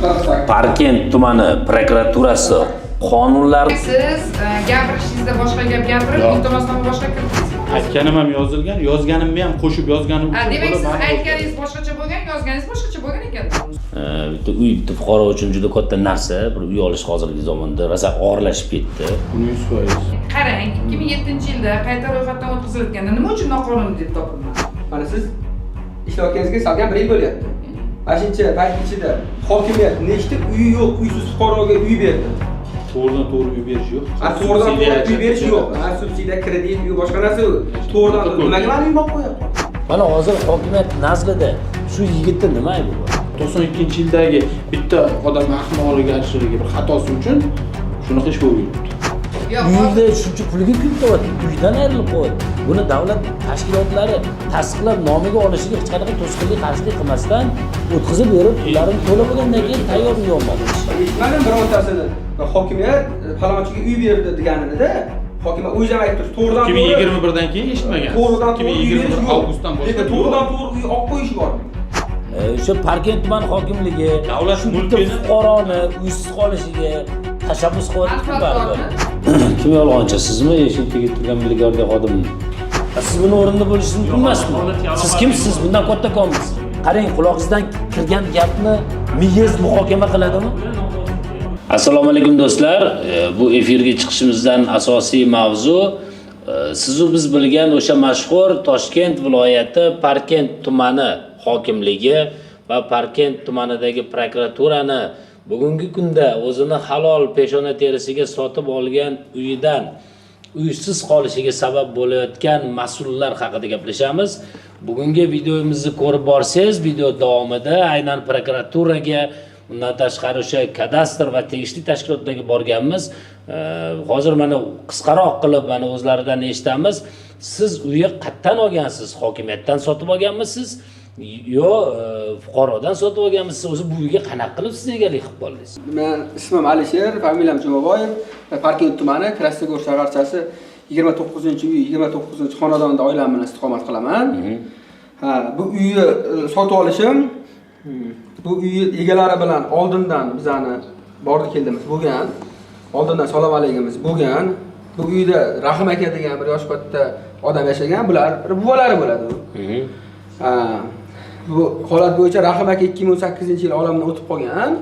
Parkent tumani prokuraturasi qonunlar Siz gapirishingizda boshqa gap gapirib, iltimosnoma boshqa kiritdingiz. Aytganim ham yozganimni ham qo'shib yozganim uchun. Demak, siz aytganingiz boshqacha bo'lgan, yozganingiz boshqacha bo'lgan ekan. bitta uy bitta fuqaro uchun juda katta narsa, bir uy olish hozirgi zamonda rosa og'irlashib ketdi. Buni 100%. Qarang, 2007-yilda qayta ro'yxatdan o'tkazilganda nima uchun noqonuniy deb topilmadi? Mana siz ishlayotganingizga salgan 1 yil bo'lyapti. Mashincha payt ichida hokimiyat nechta uyi yo'q, uysiz fuqaroga uy berdi. To'g'ridan to'g'ri uy berish yo'q. To'g'ridan to'g'ri uy berish yo'q. Subsidiya, kredit, uy boshqa narsa yo'q. To'g'ridan nimaga mani uy bo'lib qo'yapti? Mana hozir hokimiyat nazarida shu yigitda nima aybi bor? 92-yildagi bitta odam ahmoqligi aytishligi bir xatosi uchun shunaqa ish bo'lib yuribdi. Uyda shuncha pulga kun to'yapti, uydan ayrilib qo'yadi. Buni davlat tashkilotlari tasdiqlab nomiga olishiga hech qanaqa to'sqinlik qarshilik qilmasdan o'tkazib berib, ularni to'lab bo'lgandan keyin tayyor uy olmoqchi. Eshitmadim birortasini. Hokimiyat falonchiga uy berdi deganida, hokimiyat o'zi ham aytdi, to'g'ridan to'g'ri 2021dan keyin eshitmagan. To'g'ridan to'g'ri 2021 avgustdan boshlab to'g'ridan to'g'ri uy olib qo'yish bor. O'sha Parkent tuman hokimligi davlat mulkini fuqaroni uysiz qolishiga tashabbus qilyapti baribir. Kim yolg'onchi, sizmi yashil tegib turgan brigadir xodimmi? Siz buni o'rinda bo'lishingiz mumkin emasmi? Siz kimsiz? Bundan kattakonsiz. Qarang, quloqingizdan kirgan gapni miyangiz muhokama qiladimi? Assalomu alaykum do'stlar. Bu efirga chiqishimizdan asosiy mavzu siz-u biz bilgan o'sha mashhur Toshkent viloyati Parkent tumani hokimligi va Parkent tumanidagi prokuraturani bugungi kunda o'zini halol peshona terisiga sotib olgan uyidan uysiz qolishiga sabab bo'layotgan mas'ullar haqida gaplashamiz. Bugungi videomizni ko'rib borsangiz, video davomida aynan prokuraturaga, undan tashqari o'sha kadastr va tegishli tashkilotlarga borganmiz. Hozir mana qisqaroq qilib mana o'zlaridan eshitamiz. Siz uyni qayerdan olgansiz? Hokimiyatdan sotib olganmisiz? Yo, fuqarodan sotib olganmisiz? O'zi bu uyga qanaqa qilib siz egalik qilib qoldingiz? Men ismim Alisher, familiyam Jumaboyev, Parkent tumani Krasnogor shaharchasi 29-uy, 29-xonadonda oilam bilan istiqomat qilaman. Bu uyni sotib olishim bu uy egalari bilan oldindan bizani bordi keldimiz bo'lgan. Oldindan salom alaykumimiz bo'lgan. Bu uyda Rahim aka degan bir yosh katta odam yashagan. Bular buvalari bo'ladi. Bu holat bo'yicha Rahim aka 2018-yil olamdan o'tib qolgan.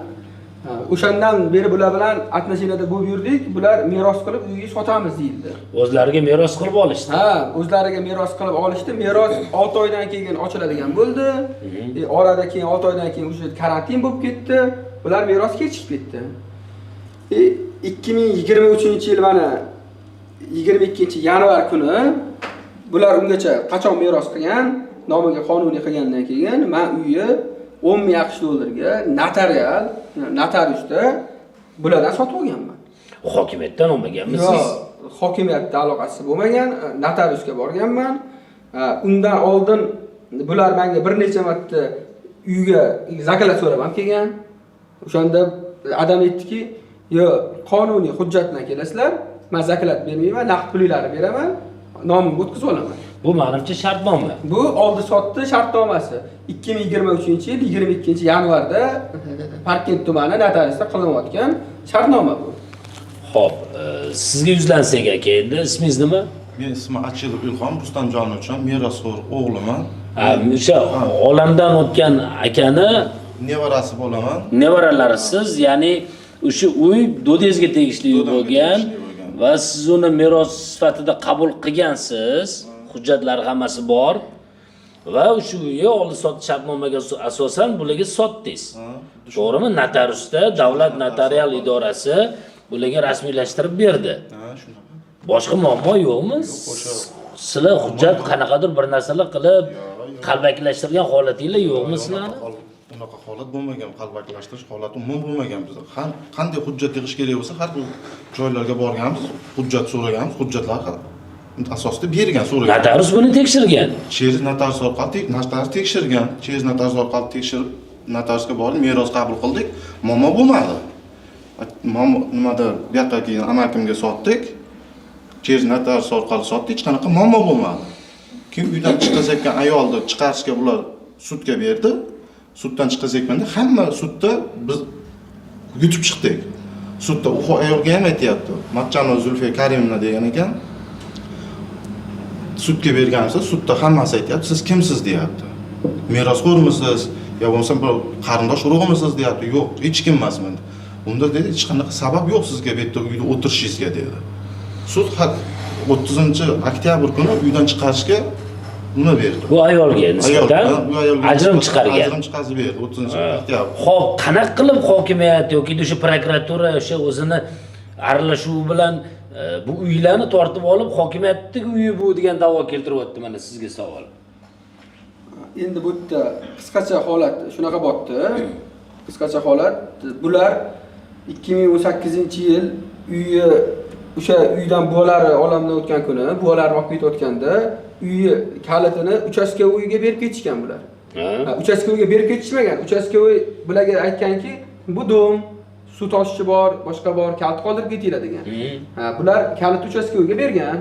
O'shandan beri bular bilan atnashiyada bo'lib yurdik. Bular meros qilib uyni sotamiz deydi. O'zlariga meros qilib olishdi. O'zlariga meros qilib olishdi. Meros 6 oydan keyin ochiladigan bo'ldi. Orada keyin 6 oydan keyin o'sha karantin bo'lib ketdi. Bular meros kechikib ketdi. 2023-yil mana 22-yanvar kuni bular ungacha qachon meros qilgan, nomiga qonuniy qilgandan keyin men uyni 10 ming AQSh dollarga notariusda bulardan sotib olganman. Hokimiyatdan olmaganmisiz? Yo'q, hokimiyatda aloqasi bo'lmagan, notariusga borganman. Undan oldin bular menga bir necha marta uyga zakalat so'rab ham kelgan. O'shanda adam aytdiki, "Yo'q, qonuniy hujjat bilan kelasizlar, men zakalat bermayman, naqd pulinglarni beraman, nomimga o'tkazib olaman." Bu menimcha shartnoma. Bu oldi sotdi shartnomasi. 2023-yil 22-yanvarda Parkent tumani notariusda qilinayotgan shartnoma bu. Xo'p, sizga yuzlansak aka, endi ismingiz nima? Men ismim Achilov Ilhom Rustamjonovich, merosxo'r o'g'liman. O'sha olamdan o'tgan akani Nevarasi bo'laman. nevaralarisiz, ya'ni o'sha uy dodezga tegishli uy bo'lgan va siz uni meros sifatida qabul qilgansiz. Hujjatlar hammasi bor va o'sha uyni oldi sotish shartnomaga asosan bularga sotdingiz. To'g'rimi? Notariusda davlat notarial idorasi bularga rasmiylashtirib berdi. Boshqa muammo yo'qmi? Sizlar hujjat qanaqadir bir narsalar qilib qalbakilashtirgan holatinglar yo'qmi sizlar? Unaqa holat bo'lmagan, qalbakilashtirish holati umuman bo'lmagan bizda. Qanday hujjat yig'ish kerak bo'lsa, har bir joylarga borganmiz, hujjat so'raganmiz, hujjatlar asosida bergan so'ragan. Notarius buni tekshirgan. Cheris notarius orqali notarius tekshirgan. Cheris notarius orqali tekshirib, notariusga borib, meros qabul qildik. Muammo bo'lmadi. Nimada bu yoqqa keyin amakimga sotdik. Cheris notarius orqali sotdik, hech qanaqa muammo bo'lmadi. Keyin uydan chiqazayotgan ayolni chiqarishga ular sudga berdi. Suddan chiqazayotganda hamma sudda biz yutib chiqdik. Sudda u ayolga ham aytayapti. Matchonova Zulfiya Karimovna degan ekan. Sudga bergansiz, sudda hammasi aytayapti. Siz kimsiz deyapti. Merosxo'rmisiz, yo bo'lmasa bir qarindosh urug'imisiz deyapti. Yo'q, hech kim emasman. Unda dedi, hech qanaqa sabab yo'q sizga bu yerda uyda o'tirishingizga dedi. Sud 30-oktyabr kuni uydan chiqarishga nima berdi? Bu ayolga nisbatan ajrim chiqargan. Ajrim chiqazib berdi 30-oktyabr. Xo'p, qanaqa qilib hokimiyat yoki o'sha prokuratura o'sha o'zini aralashuvi bilan bu uylarni tortib olib, hokimiyatning uyi bu degan da'vo keltiryapti. Mana sizga savol. Endi bu yerda qisqacha holat shunaqa bo'pti. Qisqacha holat bular 2018-yil uyi o'sha uydan buvalari olamdan o'tgan kuni, buvalari olib ketayotganda uyi kalitini uchastkovoyga berib ketishgan bular. Uchastkovoyga berib ketishmagan. Uchastkovoy bularga aytganki, bu dom, suv toshichi bor, boshqa bor, kalit qoldirib ketinglar degan. Bular kalit uchastkovoyga bergan.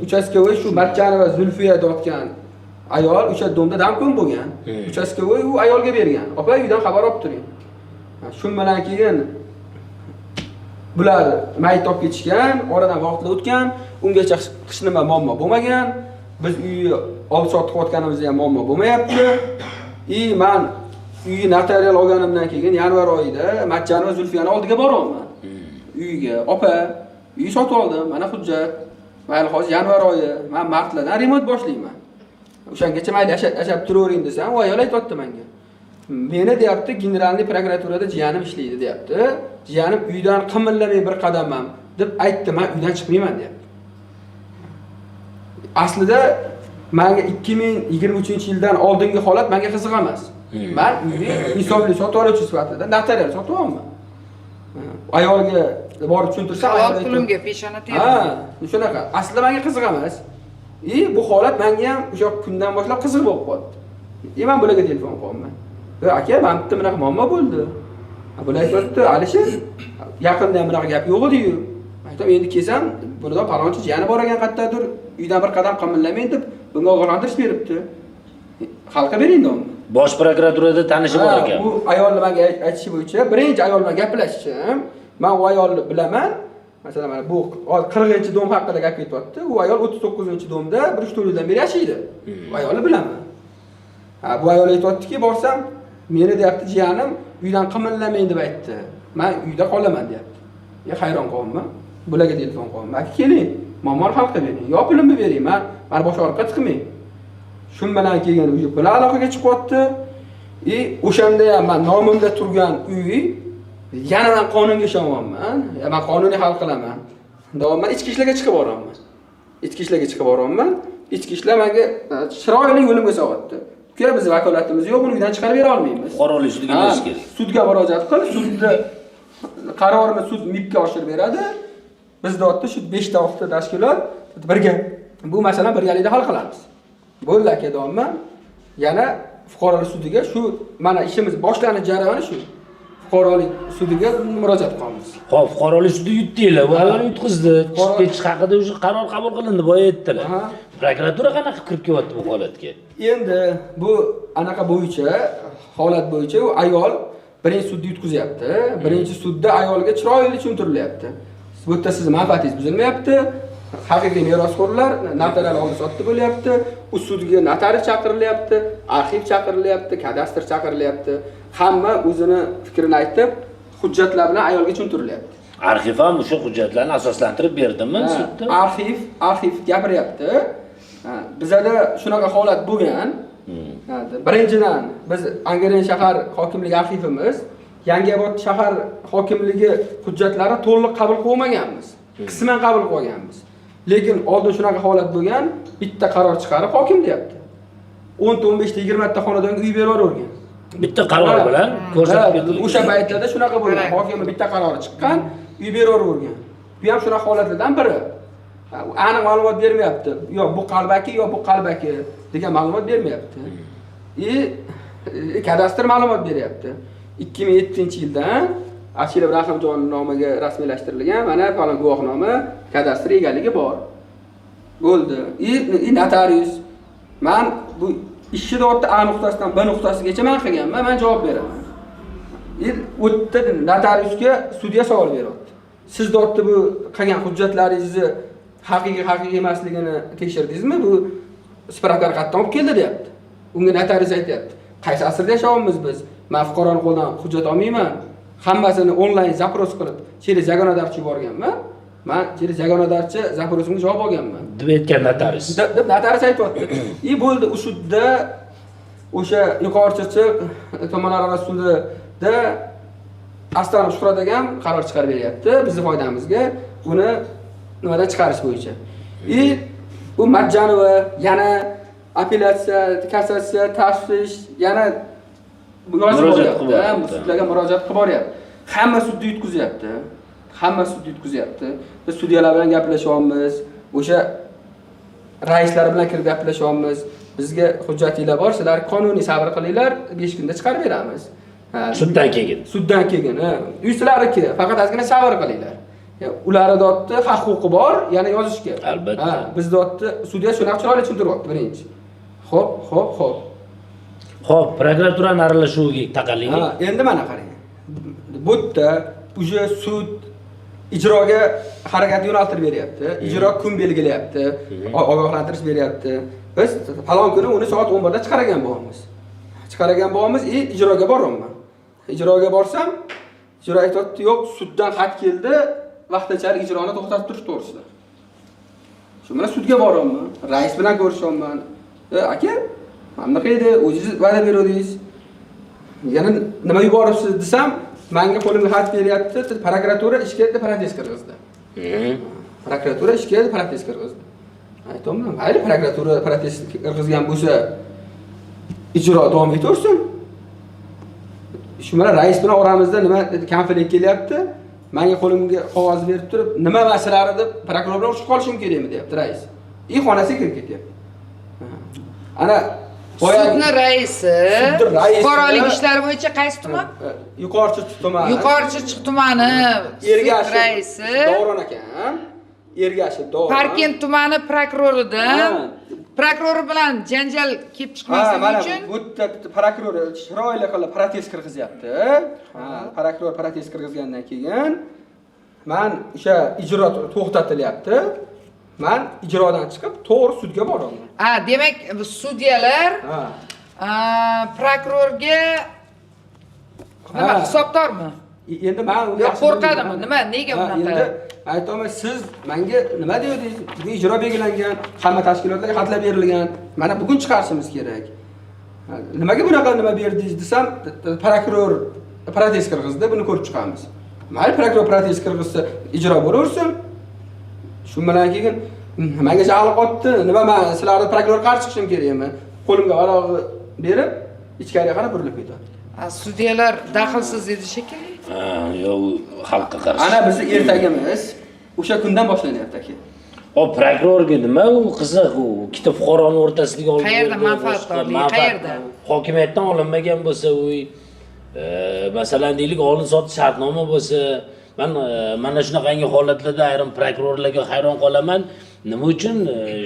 Uchastkovoy shu Matchonova Zulfiya dotgan ayol o'sha domda damkon bo'lgan. Uchastkovoy u ayolga bergan. Opa uydan xabar olib turing. Shu bilan keyin bular mayit olib ketishgan, oradan vaqtlar o'tgan, ungacha hech nima muammo bo'lmagan. Biz uyni olib sotib qilayotganimizda ham muammo bo'lmayapti. Men uyni notarial olganimdan keyin yanvar oyida Matchonova Zulfiyani oldiga boryapman. Uyiga, opa, uy sotib oldim, mana hujjat. Mayli hozir yanvar oyi, men martlardan remont boshlayman. O'shangacha mayli yashab turavering desam, u ayol aytibdi menga. Meni deyapti, generalniy prokuraturada jiyanim ishlaydi deyapti. Jiyanim uydan qimillamay bir qadam ham deb aytdi, men uydan chiqmayman deyapti. Aslida menga 2023-yildan oldingi holat menga qiziq emas. Men uyni insofli sotib oluvchi sifatida notarial sotib olman. Ayolga borib tushuntirsam, ayol pulimga peshona terdi. Shunaqa. Aslida menga qiziq emas. Bu holat menga ham o'sha kundan boshlab qiziq bo'lib qoldi. Men bularga telefon qilaman. Aka, men bitta bunaqa muammo bo'ldi. Bular aytibdi, Alisher, yaqinda ham bunaqa gap yo'q edi-yu. Aytdim, endi kelsam, bundan palonchi jiyani bor ekan qayerdadir, uydan bir qadam qimillamay deb bunga ogohlantirish beribdi. Xalqqa bering dom. Bosh prokuraturada tanishi bor ekan. Bu ayolni menga aytishi bo'yicha, birinchi ayol bilan gaplashishim. Men u ayolni bilaman. Masalan, mana bu 40-dom haqida gap ketyapti. U ayol 39-domda 1-4 yildan beri yashaydi. Bu ayolni bilaman. Bu ayol aytibdi-ki, borsam, meni deyapti, jiyanim uydan qimillamay deb aytdi. Men uyda qolaman deyapti. Hayron qoldim. Bularga telefon qilaman. Aka, keling, muammoni hal qilib bering. Yo pulimni bering, men bosh orqa chiqmay. Shun bilan keyin uy bilan aloqaga chiqyapti. O'shanda ham men nomimda turgan uy yana men qonunga ishonaman. Men qonuniy hal qilaman. Davomman ichki ishlarga chiqib boraman. Ichki ishlarga chiqib boraman. Ichki ishlar menga chiroyli yo'limga so'yapti. Uka, biz vakolatimiz yo'q, buni uydan chiqarib bera olmaymiz. Fuqarolik sudiga berish kerak. Sudga murojaat qil, sudda qarorini sud MIBga oshirib beradi. Bizda o'tdi shu 5 ta vaqtda tashkilot birga bu masalani birgalikda hal qilamiz. Bo'ldi aka, domman. Yana fuqarolik sudiga shu mana ishimiz boshlanish jarayoni shu. Fuqarolik sudiga murojaat qilamiz. Xo'p, fuqarolik sudi yutdinglar, bu ayol yutqizdi. Chiqib ketish haqida o'sha qaror qabul qilindi, boya aytdilar. Prokuratura qanaqa kirib kelyapti bu holatga? Endi bu anaqa bo'yicha, holat bo'yicha u ayol birinchi sudda yutqizyapti. Birinchi sudda ayolga chiroyli tushuntirilyapti. Bu yerda siz manfaatingiz buzilmayapti. Haqiqiy merosxo'rlar notarial oldi-sotdi bo'lyapti. U sudga notariy chaqirilyapti, arxiv chaqirilyapti, kadastr chaqirilyapti. Hamma o'zini fikrini aytib, hujjatlar bilan ayolga tushuntirilyapti. Arxiv ham o'sha hujjatlarni asoslantirib berdimi sudda? Arxiv gapiryapti. Bizda shunaqa holat bo'lgan. Birinchidan biz Angren shahar hokimligi arxivimiz Yangiobod shahar hokimligi hujjatlari to'liq qabul qilmaganmiz. Qisman qabul qilganmiz. Lekin oldin shunaqa holat bo'lgan, bitta qaror chiqarib hokim deyapti. 10 ta, 15 ta, 20 ta xonadonga uy beravergan. Bitta qaror bilan ko'rsatib berdi. O'sha paytlarda shunaqa bo'lgan. Hokimning bitta qarori chiqqan, uy beravergan. Bu ham shunaqa holatlardan biri. Aniq ma'lumot bermayapti. Yo bu qalbaki, yo bu qalbaki degan ma'lumot bermayapti. Kadastr ma'lumot beryapti. 2007-yildan Ashir Rahimjon nomiga rasmiylashtirilgan mana falon guvohnoma kadastr egaligi bor. Bo'ldi. Notarius. Men bu ishni o'tda A nuqtasidan B nuqtasigacha men qilganman, men javob beraman. U yerda notariusga sudya savol beryapti. Siz dotda bu qilgan hujjatlaringizni haqiqiy emasligini tekshirdingizmi? Bu spravkani qayerdan olib keldi deyapti. Unga notarius aytayapti. Qaysi asrda yashayapmiz biz? Men fuqaroning qo'lidan hujjat olmayman. Hammasini onlayn zapros qilib, через yagonadarchi yuborganman. Men через yagonadarchi zaprosimga javob olganman. deb aytgan notarius. Deb notarius aytibdi. Bo'ldi, u sudda o'sha yuqori chirchiq tomonlararo sudida Aslanov Shuhrat akam qaror chiqarib beryapti bizning foydamizga buni nimadan chiqarish bo'yicha. U Majjanova yana apellyatsiya, kassatsiya, tashvish yana yozib boryapti. Sudlarga murojaat qilib boryapti. Hamma sudda yutqizyapti. Biz sudyalar bilan gaplashyapmiz. O'sha raislar bilan kirib gaplashyapmiz. Bizga hujjatinglar bor, sizlar qonuniy sabr qilinglar, 5 kunda chiqarib beramiz. Suddan keyin. Uysilarniki, faqat ozgina sabr qilinglar. Ularning dotda haq-huquqi bor, yana yozishga. Albatta. Biz dotda sudya shunaqa chiroyli tushuntiryapti birinchi. Xo'p. Xo'p, prokuraturani aralashuviga taqaling. Endi mana qarang. Bu yerda uje sud ijroga harakat yo'naltirib beryapti. Ijro kun belgilayapti, ogohlantirish beryapti. Biz falon kuni uni soat 11 da chiqargan bo'lamiz. Ijroga boryapman. Ijroga borsam, ijro aytibdi, yo'q, suddan xat keldi, vaqtinchalik ijroni to'xtatib turish to'g'risida. Shu bilan sudga boryapman. Rais bilan ko'rishyapman. Aka, mana qayda o'zingiz va'da berdingiz. Yana nima yuboribsiz desam, menga qo'limga xat beryapti, prokuratura ishga protest kirgizdi. Aytdim, mayli prokuratura protest kirgizgan bo'lsa, ijro davom etaversin. Shu bilan rais bilan oramizda nima konflikt kelyapti? Menga qo'limga qog'oz berib turib, nima masalalar deb prokuror bilan urushib qolishim kerakmi deyapti rais. Xonasiga kirib ketyapti. Ana sudning raisi, fuqarolik ishlari bo'yicha qaysi tuman? Yuqori Chirchiq tumani. Yuqori Chirchiq tumani sud raisi Davron akam. Ergashev Davron. Parkent tumani prokuroridan prokuror bilan janjal kelib chiqmasligi uchun bu prokuror chiroyli qilib protest kirgizyapti. Prokuror protest kirgizgandan keyin men o'sha ijro to'xtatilyapti. Men ijrodan chiqib to'g'ri sudga boraman. Demak, sudyalar prokurorga nima hisobdormi? Endi men unga qo'rqadimi? Nima, nega bunaqa? Endi aytaman, siz menga nima dedingiz? Bu ijro belgilangan, hamma tashkilotlarga xatlar berilgan. Mana bugun chiqarishimiz kerak. Nimaga bunaqa nima berdingiz desam, prokuror protest kirgizdi, buni ko'rib chiqamiz. Mayli, prokuror protest kirgizsa, ijro bo'laversin. Shu bilan keyin menga jahli qotdi. Nima, men sizlarga prokuror qarshi chiqishim kerakmi? Qo'limga arog'i berib, ichkariga qarab burilib ketadi. Sudyalar daxlsiz edi shekilli. Yo'q, xalqqa qarshi. Ana bizning ertagimiz o'sha kundan boshlanyapti aka. Prokurorga nima u qiziq, u ikkita fuqaroning o'rtasidagi olib qayerda manfaatdorlik, qayerda? Hokimiyatdan olinmagan bo'lsa, u masalan deylik, olin-sotib shartnoma bo'lsa, men mana shunaqangi holatlarda ayrim prokurorlarga hayron qolaman. Nima uchun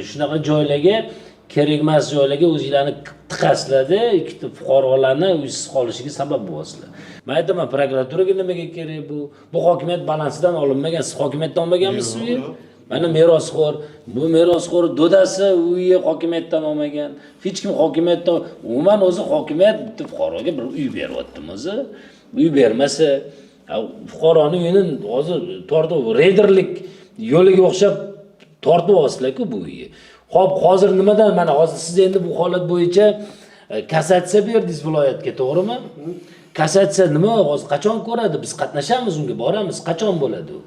shunaqa joylarga, kerak emas joylarga o'zinglarni tiqasladi, ikkita fuqarolarni uysiz qolishiga sabab bo'lasizlar. Men aytaman, prokuraturaga nimaga kerak bu? Bu hokimiyat balansidan olinmagan, siz hokimiyatdan olmaganmisiz? Mana merosxo'r, bu merosxo'r dodasi uyi hokimiyatdan olmagan. Hech kim hokimiyatdan, umuman o'zi hokimiyat bitta fuqaroga bir uy beryaptimi o'zi? Uy bermasa, fuqaroning uyini hozir tortib, reyderlik yo'liga o'xshab tortib olsizlar-ku bu uyni. Xo'p, hozir nimadan, mana hozir siz endi bu holat bo'yicha kassatsiya berdingiz viloyatga, to'g'rimi? Kassatsiya nima, hozir qachon ko'radi? Biz qatnashamiz, unga boramiz, qachon bo'ladi u?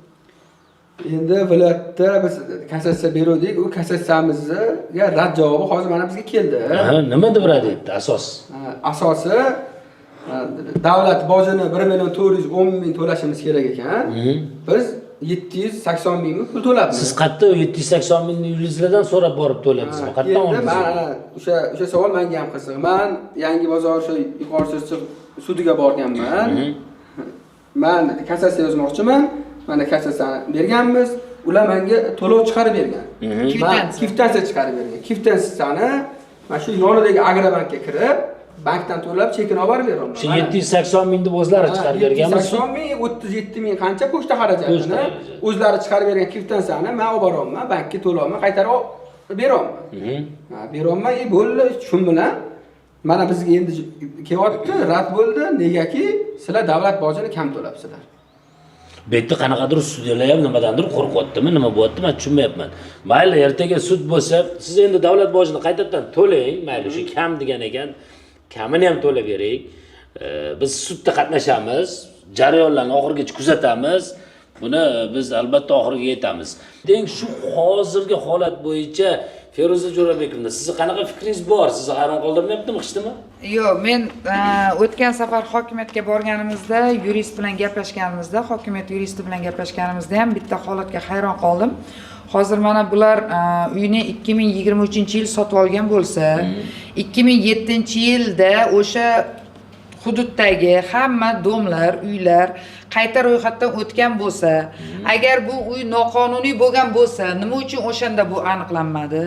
Endi viloyatda biz kassatsiya berdik, u kassatsiyamizga rad javobi hozir mana bizga keldi. Nima deb rad etdi asos? Asosi davlat bojini 1.410.000 to'lashimiz kerak ekan. Biz 780.000 pul to'labmiz. Siz qayerda 780.000 yuzlardan so'rab borib to'ladingizmi? Qayerdan oldingiz? Men o'sha savol menga ham qiziq. Men Yangi bozor o'sha yuqori Chirchiq sudiga borganman. Men kassatsiya yozmoqchiman. Mana kassatsiyani berganmiz. Ular menga to'lov chiqarib bergan. Kvittansiya chiqarib bergan. Kvittantsiyani mana shu yonidagi Agrobankka kirib, bankdan to'lab chekin olib borib beraman. Shu 780 ming deb o'zlari chiqarib berganmiz. 780 ming, 37 ming qancha pochta xarajatini o'zlari chiqarib bergan kvitantsiyani men olib boraman, bankka to'layman, qaytarib beraman. Beraman, bo'ldi, shu bilan mana bizga endi kelyapti, rad bo'ldi. Negaki sizlar davlat bojini kam to'labsizlar. Bu yerda qanaqadir sudyalar ham nimadandir qo'rqyaptimi, nima bo'lyapti, men tushunmayapman. Mayli, ertaga sud bo'lsa, siz endi davlat bojini qaytadan to'lang, mayli, shu kam degan ekan, kamini ham to'lab bering. Biz sudda qatnashamiz, jarayonlarni oxirigacha kuzatamiz. Buni biz albatta oxiriga yetamiz. Deng shu hozirgi holat bo'yicha Feruza Jo'rabekovna, sizning qanaqa fikringiz bor? Sizni hayron qoldirmayaptimi, hichdimi? Yo'q, men o'tgan safar hokimiyatga borganimizda, yurist bilan gaplashganimizda, hokimiyat yuristi bilan gaplashganimizda ham bitta holatga hayron qoldim. Hozir mana bular uyni 2023-yil sotib olgan bo'lsa, 2007-yilda o'sha hududdagi hamma domlar, uylar qayta ro'yxatdan o'tgan bo'lsa, agar bu uy noqonuniy bo'lgan bo'lsa, nima uchun o'shanda bu aniqlanmadi?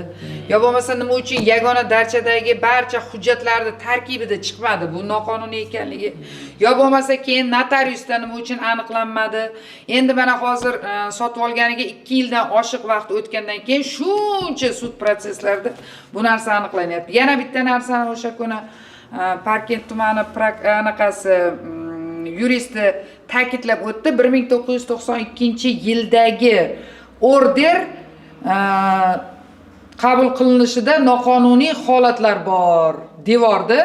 Yo bo'lmasa nima uchun yagona darchadagi barcha hujjatlarning tarkibida chiqmadi bu noqonuniy ekanligi? Yo bo'lmasa keyin notariusda nima uchun aniqlanmadi? Endi mana hozir sotib olganiga 2 yildan oshiq vaqt o'tgandan keyin shuncha sud proseslarida bu narsa aniqlanyapti. Yana bitta narsani o'sha kuni Parkent tumani anaqasi yuristi ta'kidlab o'tdi. 1992-yildagi order qabul qilinishida noqonuniy holatlar bor devordi.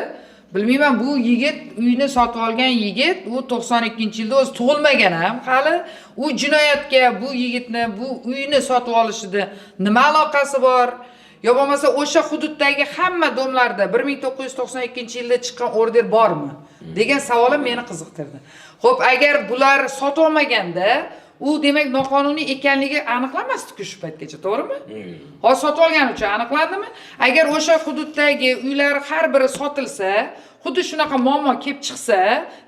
Bilmayman, bu yigit uyni sotib olgan yigit, u 92-yilda o'zi tug'ilmagan ham hali. U jinoyatga bu yigitni bu uyni sotib olishida nima aloqasi bor? Yo bo'lmasa o'sha hududdagi hamma domlarda 1992-yilda chiqqan order bormi degan savolim meni qiziqtirdi. Xo'p, agar bular sotib olmaganda, u demak noqonuniy ekanligi aniqlanmasdi-ku shu paytgacha, to'g'rimi? Hozir sotib olgani uchun aniqlandimi? Agar o'sha hududdagi uylar har biri sotilsa, xuddi shunaqa muammo kelib chiqsa,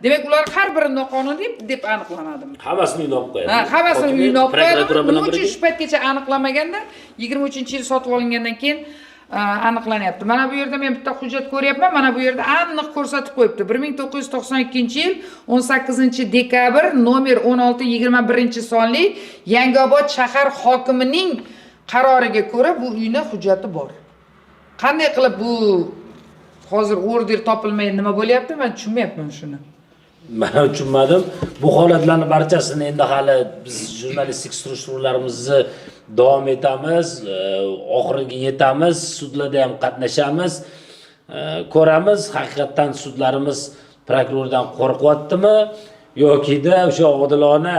demak ular har biri noqonuniy deb aniqlanadimi? Hammasini uyni olib qo'yadi. Hammasini uyni olib qo'yadi. Nima uchun shu paytgacha aniqlanmaganda 23-yil sotib olingandan keyin aniqlanyapti. Mana bu yerda men bitta hujjat ko'ryapman. Mana bu yerda aniq ko'rsatib qo'yibdi. 1992-yil 18-dekabr nomer 1621-sonli Yangiobod shahar hokimining qaroriga ko'ra bu uyni hujjati bor. Qanday qilib bu hozir order topilmay nima bo'lyapti? Men tushunmayapman shuni. Men tushunmadim. Bu holatlarning barchasini endi hali biz jurnalistik surishtiruvlarimizni davom etamiz, oxiriga yetamiz, sudlarda ham qatnashamiz, ko'ramiz, haqiqatan sudlarimiz prokurordan qo'rqyaptimi yoki-da o'sha odilona,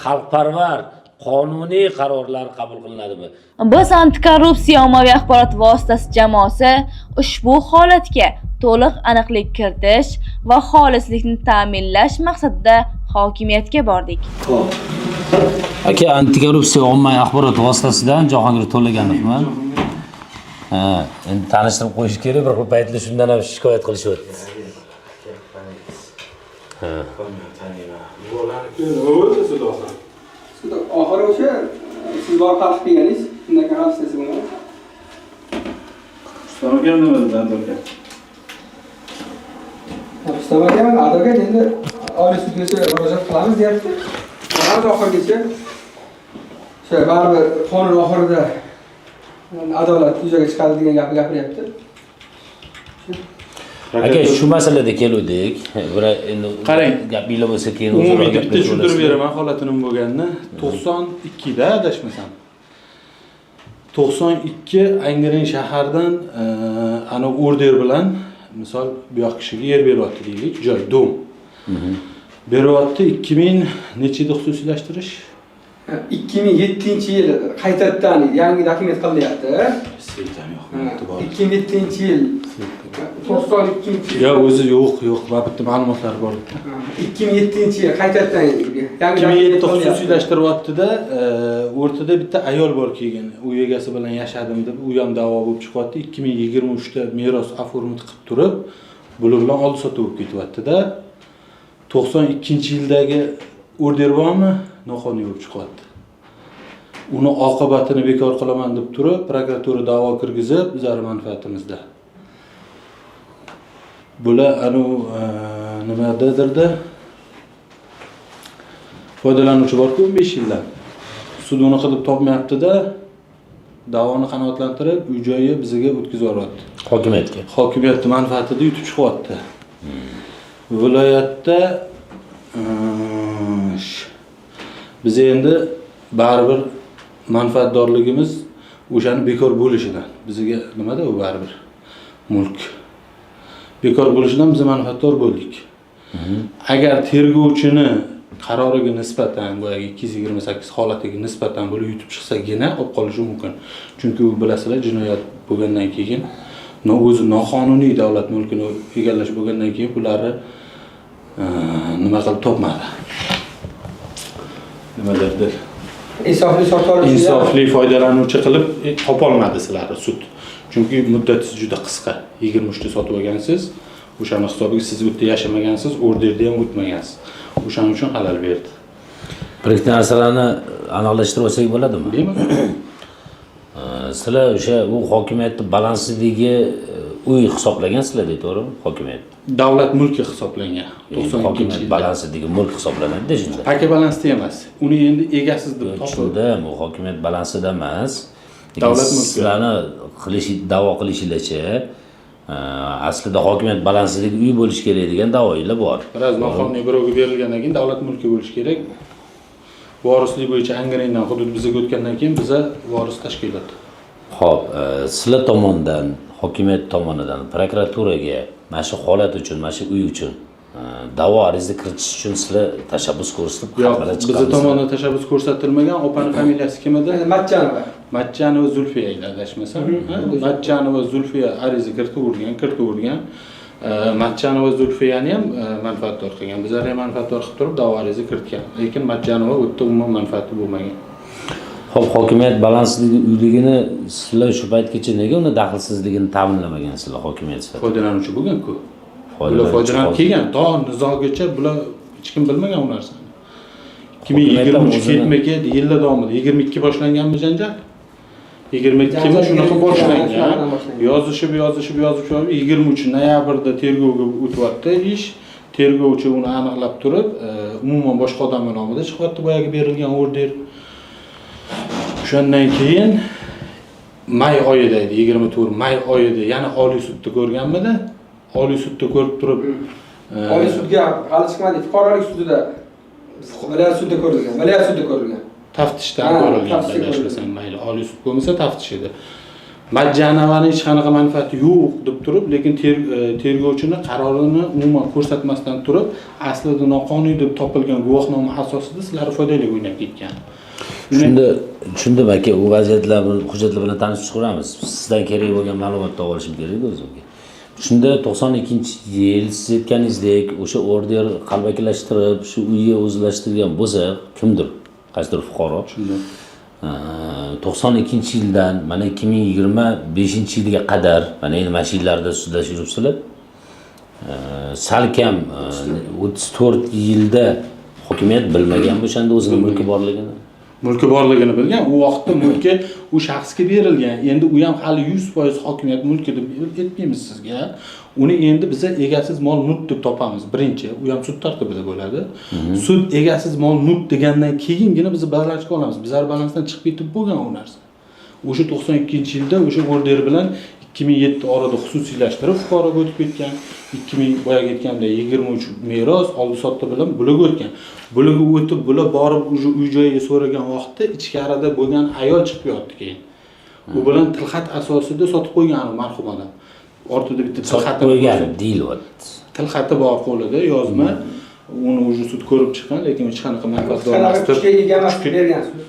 xalqparvar, qonuniy qarorlar qabul qilinadimi? Biz antikorrupsiya ommaviy axborot vositasi jamoasi ushbu holatga to'liq aniqlik kiritish va xolislikni ta'minlash maqsadida hokimiyatga bordik. Aka, antikorrupsiya ommaviy axborot vositasidan Jahongir To'laganov. Endi tanishtirib qo'yish kerak, bir xil paytlar shundan ham shikoyat qilishyapti. Oxiri o'sha siz bor xalq deganingiz, shundan keyin xalq siz buni. Ustamaga nima dedi advokat? Ustamaga advokat endi oliy sudgacha murojaat qilamiz deyapti. Qolamiz oxirigacha. O'sha baribir qonun oxirida adolat yuzaga chiqadi degan gapni gapiryapti. Aka, shu masalada keluvdik. Endi qarang, gapinglar bo'lsa keyin umumiy bitta tushuntirib beraman holatini bo'lganini. 92 da adashmasam. 92 Angren shahardan ana order bilan misol bu yoq kishiga yer beryapti deylik, joy, dom. Beryapti 2000 necha yilda xususiylashtirish? 2007-yil qaytadan yangi dokument qilyapti. 2007-yil 92-yil. Ya o'zi yo'q, va bitta ma'lumotlar bor. 2007-yil qaytadan yangi 2007 xususiylashtiryapti-da, o'rtada bitta ayol bor keyin, uy egasi bilan yashadim deb, u ham da'vo bo'lib chiqyapti. 2023da meros oformit qilib turib, bular bilan oldi sotib bo'lib ketyapti-da. 92-yildagi order bormi? Noqonuniy bo'lib chiqyapti. Uni oqibatini bekor qilaman deb turib, prokuratura da'vo kirgizib, bizlar manfaatimizda. bular anavi nimadadirda foydalanuvchi bor-ku 15 yildan. Sud uni qilib topmayapti-da, da'voni qanoatlantirib, uy-joyi bizga o'tkazib yuboryapti. Hokimiyatga. Hokimiyatning manfaatida yutib chiqyapti. Viloyatda biz endi baribir manfaatdorligimiz o'shani bekor bo'lishidan. Bizga nimada u baribir mulk bekor bo'lishidan biz manfaatdor bo'ldik. Agar tergovchini qaroriga nisbatan boyagi 228 holatiga nisbatan bo'lib yutib chiqsagina olib qolishi mumkin. Chunki u bilasizlar, jinoyat bo'lgandan keyin o'zi noqonuniy davlat mulkini egallash bo'lgandan keyin ularni nima qilib topmadi. Nimalardir? Insofli foydalanuvchi qilib topolmadi sizlarni sud. Chunki muddatingiz juda qisqa. 23 ta sotib olgansiz, o'shani hisobiga siz u yerda yashamagansiz, orderda ham o'tmagansiz. O'shaning uchun xalal berdi. Bir ikkita narsalarni aniqlashtirib olsak bo'ladimi? Bemalol. Sizlar o'sha u hokimiyatni balandligi uy hisoblagansizlar, to'g'rimi? Hokimiyat. Davlat mulki hisoblangan. 92-yilda. Balandligi mulk hisoblanadi shunda. Paka balansda emas. Uni endi egasiz deb topildi. Shunda bu hokimiyat balansida emas. Davlat mulki. Sizlarni da'vo qilishinglarcha aslida hokimiyat balandligi uy bo'lish kerak degan da'voinglar bor. Biroz noqonuniy birovga berilgandan keyin davlat mulki bo'lish kerak. Vorislik bo'yicha Angrendan hudud bizga o'tgandan keyin biza voris tashkilot. Xo'p, sizlar tomonidan, hokimiyat tomonidan prokuraturaga mana shu holat uchun, mana shu uy uchun da'vo ariza kiritish uchun sizlar tashabbus ko'rsatib xabarlar chiqardi. Bizning tomonidan tashabbus ko'rsatilmagan. Opaning familiyasi kim edi? Matchanova. Matchanova Zulfiya edi, adashmasam. Matchanova Zulfiya ariza kiritib Matchanova Zulfiyani ham manfaatdor qilgan. Bizlar ham manfaatdor qilib turib da'vo ariza kiritgan. Lekin Matchanova u yerda umuman manfaati bo'lmagan. Xo'p, hokimiyat balandligi uyligini sizlar shu paytgacha nega uni daxlsizligini ta'minlamagansizlar hokimiyat sifatida? Foydalanuvchi bo'lgan-ku. Bular foydalanib kelgan, to nizogacha bular hech kim bilmagan u narsani. 2023 ketma-ket yillar davomida 22 boshlanganmi janjal? 22 mi shunaqa boshlangan. Yozishib 23 noyabrda tergovga o'tyapti ish. Tergovchi uni aniqlab turib, umuman boshqa odam nomiga chiqyapti boyagi berilgan order. Shundan keyin may oyida edi, 24 may oyida yana Oliy sudda ko'rganmidi? Oliy sudda ko'rib turib, Oliy sudga hali chiqmadi, fuqarolik sudida viloyat sudda ko'rilgan. Taftishdan ko'rilgan, adashmasam mayli. Oliy sud bo'lmasa taftish edi. Majjanovaning hech qanaqa manfaati yo'q deb turib, lekin tergovchini qarorini umuman ko'rsatmasdan turib, aslida noqonuniy deb topilgan guvohnoma asosida sizlar foydali o'ynab ketgan. Shunda aka, u vaziyatlar bilan, hujjatlar bilan tanishib chiqamiz. Sizdan kerak bo'lgan ma'lumotni olishim kerak o'zimga. Shunda 92-yil siz aytganingizdek, o'sha order qalbakilashtirib, shu uyga o'zlashtirgan bo'lsa, kimdir? Qaysidir fuqaro. Shunda 92-yildan mana 2025-yilga qadar mana endi mana shu yillarda sudlash yuribsizlar. Salkam 34 yilda hokimiyat bilmagan o'shanda o'zining mulki borligini. Mulki borligini bilgan, u vaqtda mulki u shaxsga berilgan. Endi u ham hali 100% hokimiyat mulki deb aytmaymiz sizga. Uni endi biz egasiz mol mulk deb topamiz. Birinchi, u ham sud tartibida bo'ladi. Sud egasiz mol mulk degandan keyingina biz balansga olamiz. Bizlar balansdan chiqib ketib bo'lgan u narsa. O'sha 92-yilda o'sha order bilan 2007 orada xususiylashtirib fuqaroga o'tib ketgan. 2000 boyaga aytganda 23 meros oldi-sotdi bilan bularga o'tgan. Bularga o'tib, bular borib o'sha uy-joyiga so'ragan vaqtda ichkarida bo'lgan ayol chiqib yotdi keyin. U bilan tilxat asosida sotib qo'ygan marhumadan. Ortida bitta tilxati qo'ygan deyilyapti. Tilxati bor qo'lida, yozma. Uni o'sha sud ko'rib chiqqan, lekin hech qanaqa manfaatdor bergan sud.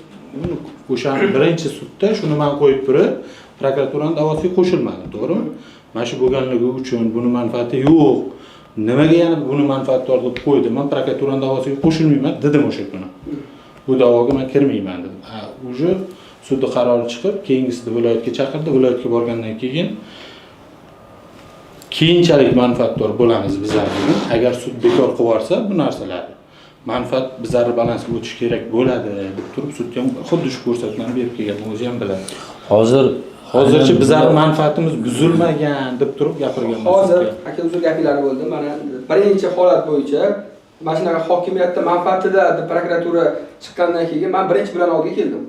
O'sha birinchi sudda shuni men qo'yib turib, prokuraturaning da'vosiga qo'shilmadi, to'g'rimi? Mana shu bo'lganligi uchun buni manfaati yo'q. Nimaga yana buni manfaatdor deb qo'ydi? Men prokuraturaning da'vosiga qo'shilmayman dedim o'sha kuni. Bu da'voga men kirmayman dedim. O'sha sudda qarori chiqib, keyingisida viloyatga chaqirdi. Viloyatga borgandan keyin keyinchalik manfaatdor bo'lamiz bizlar degan. Agar sud bekor qilib yuborsa bu narsalarni manfaat bizlarning balansga o'tish kerak bo'ladi deb turib sud ham xuddi shu ko'rsatmani berib kelgan, o'zi ham biladi. Hozir Hozircha bizning manfaatimiz buzilmagan deb turib gapirganman. Hozir aka uzr gapinglar bo'ldi. Mana birinchi holat bo'yicha mana shunaqa hokimiyatda manfaatida deb prokuratura chiqqandan keyin men birinchi bilan oldiga keldim.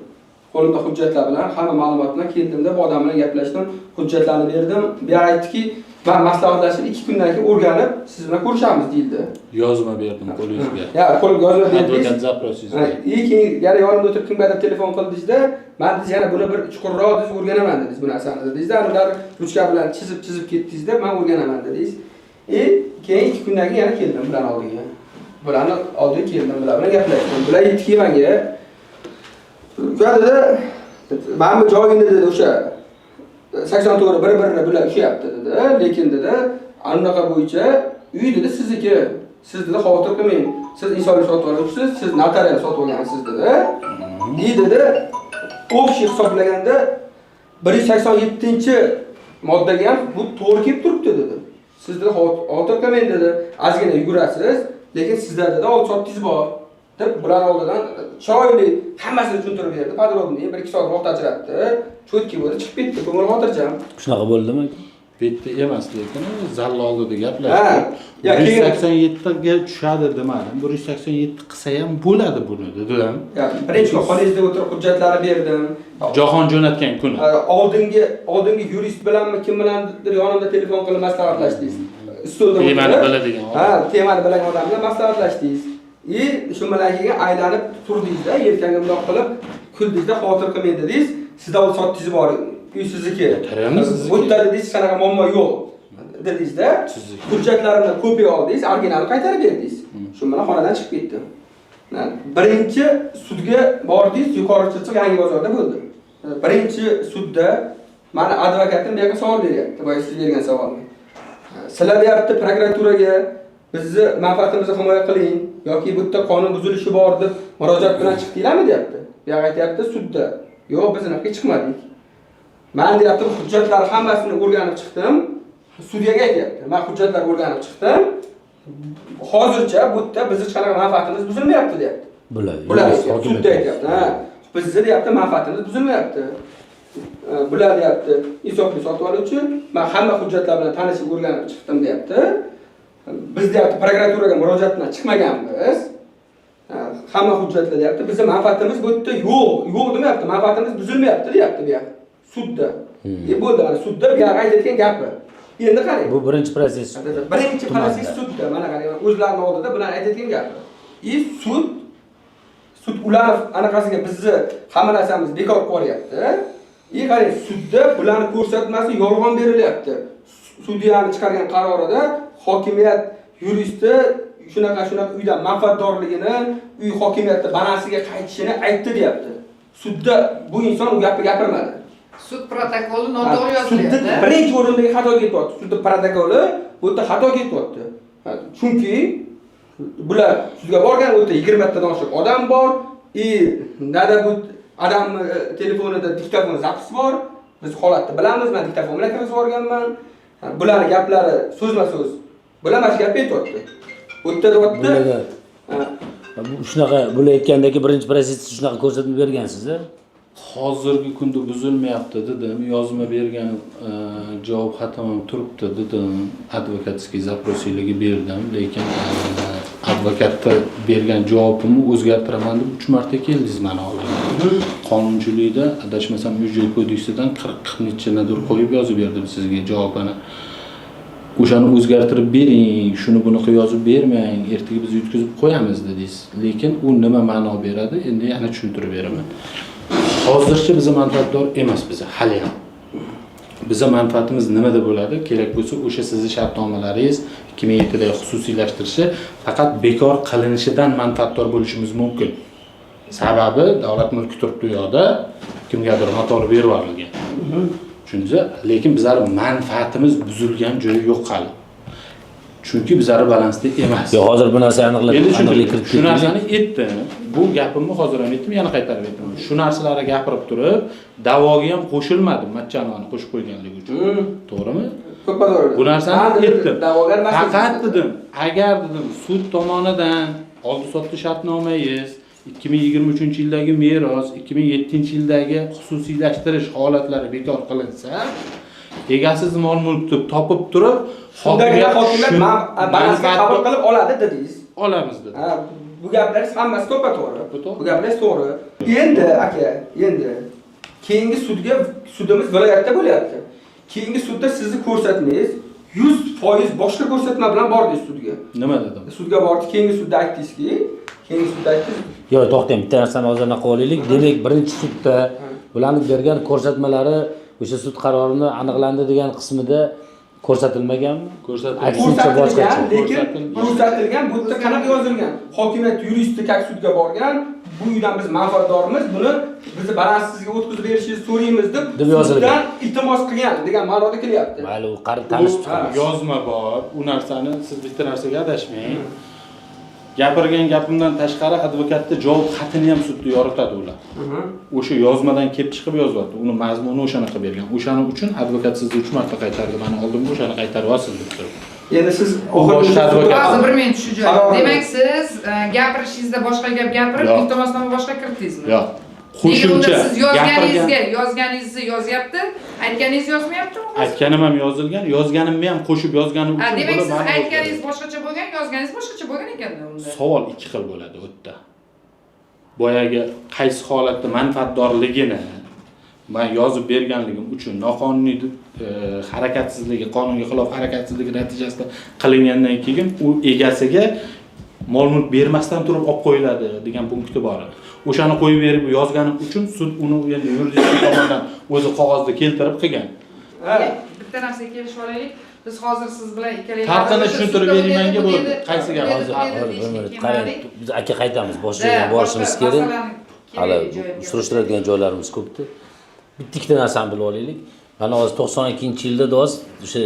Qo'limda hujjatlar bilan, hamma ma'lumot bilan keldim-da, bu odam bilan gaplashdim, hujjatlarni berdim. Bu yer aytdiki, men maslahatlashib 2 kundan keyin o'rganib, siz bilan ko'rishamiz deyildi. Yozma berdim qo'lingizga. Ya, qo'lga yozma berdingiz. Advokat zaprosingizga. Keyin yana yonimda o'tirib kimgadir telefon qildingiz-da, men biz yana buni bir chuqurroq biz o'rganaman dedingiz bu narsani dedingiz-da, ular ruchka bilan chizib ketdingiz-da, men o'rganaman dedingiz. Keyin 2 kundan keyin yana keldim bilan oldiga. Bularni oldiga keldim, bular bilan gaplashdim. Bular yetki menga Ukadada mana bu joyingda dedi o'sha 80 to'g'ri bir-birini bilan ushyapti dedi. Lekin dedi, anaqa bo'yicha uy dedi sizniki. Siz dedi xavotir qilmang. Siz insoniyat sotib olibsiz, siz notarial sotib olgansiz dedi. Dedi, o'xshi hisoblaganda 187-moddaga ham bu to'g'ri kelib turibdi dedi. Siz dedi xavotir qilmang dedi. Ozgina yugurasiz, lekin sizda dedi olib-sotdingiz bor. deb bular oldidan chiroyli hammasini tushuntirib berdi. Podrobniy 1-2 soat vaqt ajratdi. Cho'tki bo'ldi, chiqib ketdi. Ko'ngil xotirjam. Shunaqa bo'ldimi? Bitta emas lekin zalli oldida gaplashdik. 187 ga tushadi demadim. 187 qilsa ham bo'ladi buni dedim. Birinchi xolinizda o'tirib hujjatlarni berdim. Jahon jo'natgan kuni. Oldingi yurist bilanmi kim bilandir yonimda telefon qilib maslahatlashdingiz. Stolda temani biladigan odam. Temani biladigan odam bilan maslahatlashdingiz. Shu bilan keyin aylanib turdingiz-da, yelkangga bundoq qilib kuldingiz-da, xavotir qilmang dedingiz. Sizda ol sotdingiz bor, uy sizniki. Bu yerda dedingiz, qanaqa muammo yo'q dedingiz-da. Hujjatlarimni kopiya oldingiz, originalni qaytarib berdingiz. Shu bilan xonadan chiqib ketdim. Birinchi sudga bordingiz, yuqori Chirchiq Yangi bozorda bo'ldi. Birinchi sudda meni advokatim bu yerga savol beryapti, boya siz bergan savolni. Sizlar deyapti prokuraturaga bizni manfaatimizni himoya qiling yoki bu yerda qonun buzilishi bor deb murojaat bilan chiqdinglarmi deyapti. Bu yoq aytayapti sudda. Yo'q, biz unaqa chiqmadik. Men deyapti hujjatlar hammasini o'rganib chiqdim. Sudyaga aytayapti. Men hujjatlar o'rganib chiqdim. Hozircha bu yerda bizni hech qanaqa manfaatimiz buzilmayapti deyapti. Bular sudda aytayapti. Ha, bizni deyapti manfaatimiz buzilmayapti. Bular deyapti insofli sotib oluvchi, men hamma hujjatlar bilan tanishib o'rganib chiqdim deyapti. Biz deyapti prokuraturaga murojaat bilan chiqmaganmiz. Hamma hujjatlar deyapti. Bizning manfaatimiz bu yerda yo'q demayapti. Manfaatimiz buzilmayapti deyapti bu yoq. Sudda. Bo'ldi mana sudda bu yoq aytayotgan gapi. Endi qarang. Bu birinchi proses. Birinchi proses sudda. Mana qarang, o'zlarining oldida bular aytayotgan gapi. Sud ular anaqasiga bizni hamma narsamiz bekor qo'yapti. Qarang, sudda bularni ko'rsatmasi yolg'on berilyapti. Sudyaning chiqargan qarorida hokimiyat yuristi shunaqa uydan manfaatdorligini, uy hokimiyatda balansiga qaytishini aytdi deyapti. Sudda bu inson u gapni gapirmadi. Sud protokoli noto'g'ri yozilyapti. Sudda birinchi o'rindagi xato ketyapti. Sudda protokoli bu yerda xato ketyapti. Chunki bular sudga borgan, u yerda 20 tadan oshiq odam bor, nada bu odam telefonida diktafon zapis bor. Biz holatni bilamiz, men diktafon bilan kirgizib yuborganman. Bularning gaplari so'zma-so'z bular mana shu gapni aytibdi. Bu yerda deyapti. Shunaqa bo'layotgandagi birinchi prosesni shunaqa ko'rsatib bergansiz-a? Hozirgi kunda buzilmayapti dedim, yozma bergan javob xatam turibdi dedim, advokatskiy zaprosiylarga berdim, lekin advokatga bergan javobimni o'zgartiraman deb 3 marta keldingiz mana oldimga. Qonunchilikda adashmasam Uy-joy kodeksidan 40 nechadir qo'yib yozib berdim sizga javobini. O'shani o'zgartirib bering, shuni bunaqa yozib bermang, ertaga biz yutkazib qo'yamiz dedingiz. Lekin u nima ma'no beradi? Endi yana tushuntirib beraman. Hozircha biz manfaatdor emas biz hali ham. Bizning manfaatimiz nimada bo'ladi? Kerak bo'lsa o'sha sizning shartnomalaringiz 2007 da xususiylashtirishi faqat bekor qilinishidan manfaatdor bo'lishimiz mumkin. Sababi davlat mulki turibdi u yoqda, kimgadir noto'g'ri berib yuborilgan. Tushundingizmi? Lekin bizlar manfaatimiz buzilgan joyi yo'q hali. Chunki bizlar balansda emas. Yo'q, hozir bu narsani aniqlik kiritdik. Shu narsani aytdim. Bu gapimni hozir ham aytdim, yana qaytarib aytaman. Shu narsalarga gapirib turib, da'voga ham qo'shilmadim, Matchanovni qo'shib qo'yganligi uchun. To'g'rimi? To'g'ri. Bu narsani aytdim. Da'vogar faqat dedim, agar dedim sud tomonidan oldi-sotdi shartnomangiz 2023-yildagi meros, 2007-yildagi xususiylashtirish holatlari bekor qilinsa, egasiz mol-mulkni topib turib, hokimiyat balansga qabul qilib oladi dedingiz. olamiz dedi. Ha, bu gaplaringiz hammasi to'g'ri. Bu gaplaringiz to'g'ri. Endi aka, keyingi sudimiz viloyatda bo'lyapti. Keyingi sudda sizni ko'rsatmangiz 100% boshqa ko'rsatma bilan bordingiz sudga. Nima dedim? Sudga bordi, keyingi sudda aytdingizki, Yo'q, to'xtang, bitta narsani hozirdan qilib olaylik. Demak, birinchi sudda bularning bergan ko'rsatmalari o'sha sud qarorini aniqlandi degan qismida ko'rsatilmaganmi? Ko'rsatilgan, lekin ko'rsatilgan, bu yerda qanaqa yozilgan? Hokimiyat yuristi kak sudga borgan, bu uydan biz manfaatdormiz, buni bizni balanssizga o'tkazib berishingizni so'raymiz deb yozilgan. iltimos qilgan degan ma'noda kelyapti. Mayli, u qarib tanishib chiqamiz. Yozma bor. U narsani siz bitta narsaga adashmang. Gapirgan gapimdan tashqari advokatning javob xatini ham sudda yoritadi ular. O'sha yozmadan kelib chiqib yozyapti. Uni mazmuni o'shanaqa bergan. O'shaning uchun advokat sizni 3 marta qaytardi. Meni oldimga o'shani qaytarib olsin deb turib. Endi siz boshqa advokat. Hozir bir men shu joyda. Demak, siz gapirishingizda boshqa gap gapirib, iltimosnoma boshqa kiritdingizmi? Yo'q. Qo'shimcha siz yozganingizni yozyapti, aytganingizni yozmayaptimi? Aytganim ham yozilgan, yozganimni ham qo'shib yozganim uchun demak, siz aytganingiz boshqacha bo'lgan, yozganingiz boshqacha bo'lgan ekan-da unda. Savol ikki xil bo'ladi u yerda. Boyagi qaysi holatda manfaatdorligini men yozib berganligim uchun noqonuniy harakatsizligi, qonunga xilof harakatsizligi natijasida qilingandan keyin u egasiga mol-mulk bermasdan turib olib qo'yiladi degan punkti bor. O'shani qo'yib berib yozganim uchun sud uni endi yuridik tomondan o'zi qog'ozda keltirib qilgan. Bitta narsaga kelishib olaylik. Biz hozir siz bilan ikkalangiz farqini tushuntirib beringmanga bo'ldi. Qaysi gap hozir? Qarang, biz aka qaytamiz, boshqa yerga borishimiz kerak. Hali surishtiradigan joylarimiz ko'pdi. Bitta ikkita narsani bilib olaylik. Mana hozir 92-yilda do'st o'sha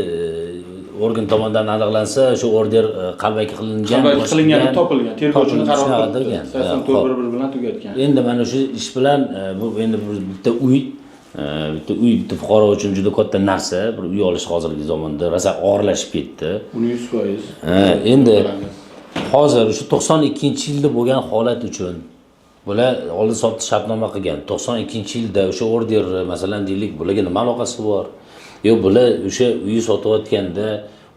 organ tomonidan aniqlansa, o'sha order qalbaki qilingani topilgan, tergovchini qaror qilgan. 84 bilan tugatgan. Endi mana shu ish bilan bu endi bitta uy bitta fuqaro uchun juda katta narsa, bir uy olish hozirgi zamonda rosa og'irlashib ketdi. Uni 100%. Endi hozir o'sha 92-yilda bo'lgan holat uchun bular oldi sotdi shartnoma qilgan. 92-yilda o'sha order masalan deylik, bularga nima aloqasi bor? Yo'q, bular o'sha uyi sotayotganda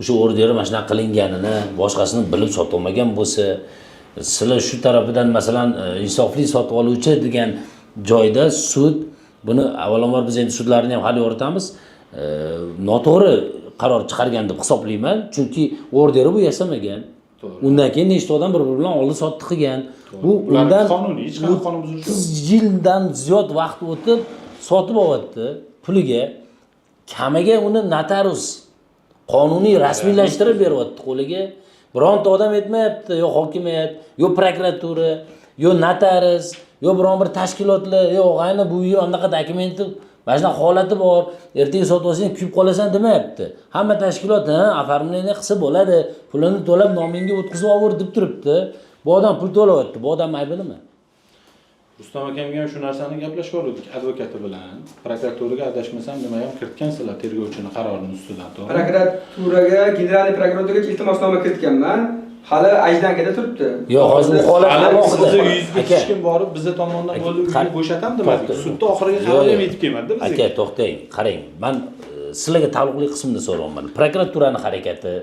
o'sha order mana shunaqa qilinganini boshqasini bilib sotolmagan bo'lsa, sizlar shu tarafidan masalan insofli sotib oluvchi degan joyda sud buni avvalambor biz endi sudlarni ham hali yoritamiz. Noto'g'ri qaror chiqargan deb hisoblayman, chunki orderi bu yasamagan. Undan keyin nechta odam bir-biri bilan oldi sotdi qilgan. Bu undan qonuniy, hech qanday qonun buzish yo'q. 30 yildan ziyod vaqt o'tib sotib olyapti puliga. Kamiga uni notarius qonuniy rasmiylashtirib beryapti qo'liga. Bironta odam aytmayapti, yo hokimiyat, yo prokuratura, yo notarius, yo biron bir tashkilotlar, yo og'ayni bu uyi anaqa dokumenti, mana shunaqa holati bor, ertaga sotib olsang kuyib qolasan demayapti. Hamma tashkilot, oformleniya qilsa bo'ladi, pulini to'lab nomingga o'tkazib ober deb turibdi. Bu odam pul to'layapti, bu odam aybi nima? Rustam akamga ham shu narsani gaplashib o'rdik advokati bilan. Prokuraturaga adashmasam nima ham kiritgansizlar tergovchini qarorini ustidan, to'g'ri? Prokuraturaga, general prokuraturaga iltimosnoma kiritganman. Hali ajdankada turibdi. Yo'q, hozir u holat alohida. Sizni uyingizga hech kim borib bizni tomondan bo'ldi uyni bo'shatam demadik. Sudda oxiriga qaror ham yetib kelmadi bizga. Aka, to'xtang, qarang. Men sizlarga taalluqli qismini so'rayman. Prokuraturaning harakati,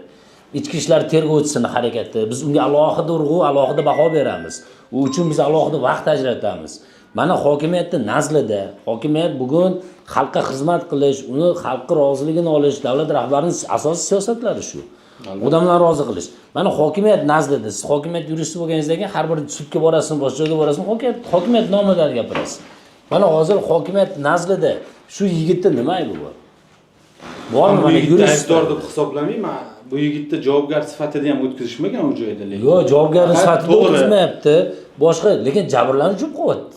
ichki ishlar tergovchisining harakati, biz unga alohida urg'u, alohida baho beramiz. U uchun biz alohida vaqt ajratamiz. Mana hokimiyatning nazlida, hokimiyat bugun xalqqa xizmat qilish, uni xalqning roziligini olish, davlat rahbarining asosiy siyosatlari shu. Odamlarni rozi qilish. Mana hokimiyat nazlida, siz hokimiyat yuristi bo'lganingizdan keyin har bir sudga borasizmi, boshqa joyga borasizmi, hokimiyat nomidan gapirasiz. Mana hozir hokimiyat nazlida shu yigitda nima aybi bor? Bormi mana yurist deb hisoblamayman. Bu yigitni javobgar sifatida ham o'tkazishmagan u joyda lekin. Yo'q, javobgar sifatida o'tkazmayapti. Boshqa, lekin jabrlanuvchi qo'yapti.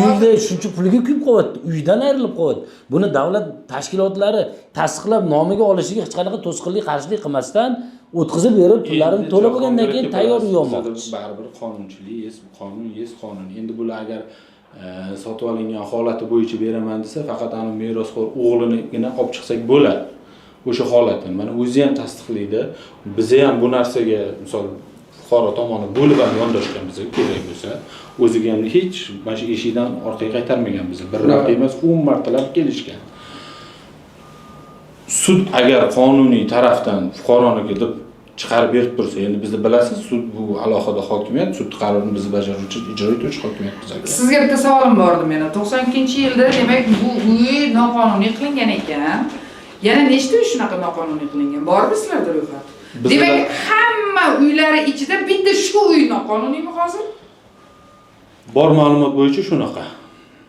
Uyda shuncha puliga kuyib qo'yapti, uydan ayrilib qo'yapti. Buni davlat tashkilotlari tasdiqlab nomiga olishiga hech qanaqa to'sqinlik, qarshilik qilmasdan o'tkazib berib, pullarini to'lab bo'lgandan keyin tayyor uy olmoqchi. Baribir qonunchilik, qonun. Endi bular agar sotib olingan holati bo'yicha beraman desa, faqat ana merosxo'r o'g'linigina olib chiqsak bo'ladi. O'sha holatni mana o'zi ham tasdiqlaydi. Biz ham bu narsaga, misol fuqaro tomoni bo'lib ham yondashgan bizga kerak bo'lsa, o'ziga ham hech mana shu eshikdan orqaga qaytarmagan bizni. Bir marta emas, 10 martalab kelishgan. Sud agar qonuniy tarafdan fuqaroniga deb chiqarib berib tursa, endi bizni bilasiz, sud bu alohida hokimiyat, sud qarorini bizni bajaruvchi, ijro etuvchi hokimiyat bizga. Sizga bitta savolim bor edi meni. 92-yilda demak bu uy noqonuniy qilingan ekan. Yana nechta uy shunaqa noqonuniy qilingan? Bormi sizlarda ro'yxat? Demak, hamma uylari ichida bitta shu uy noqonuniymi hozir? Bor ma'lumot bo'yicha shunaqa.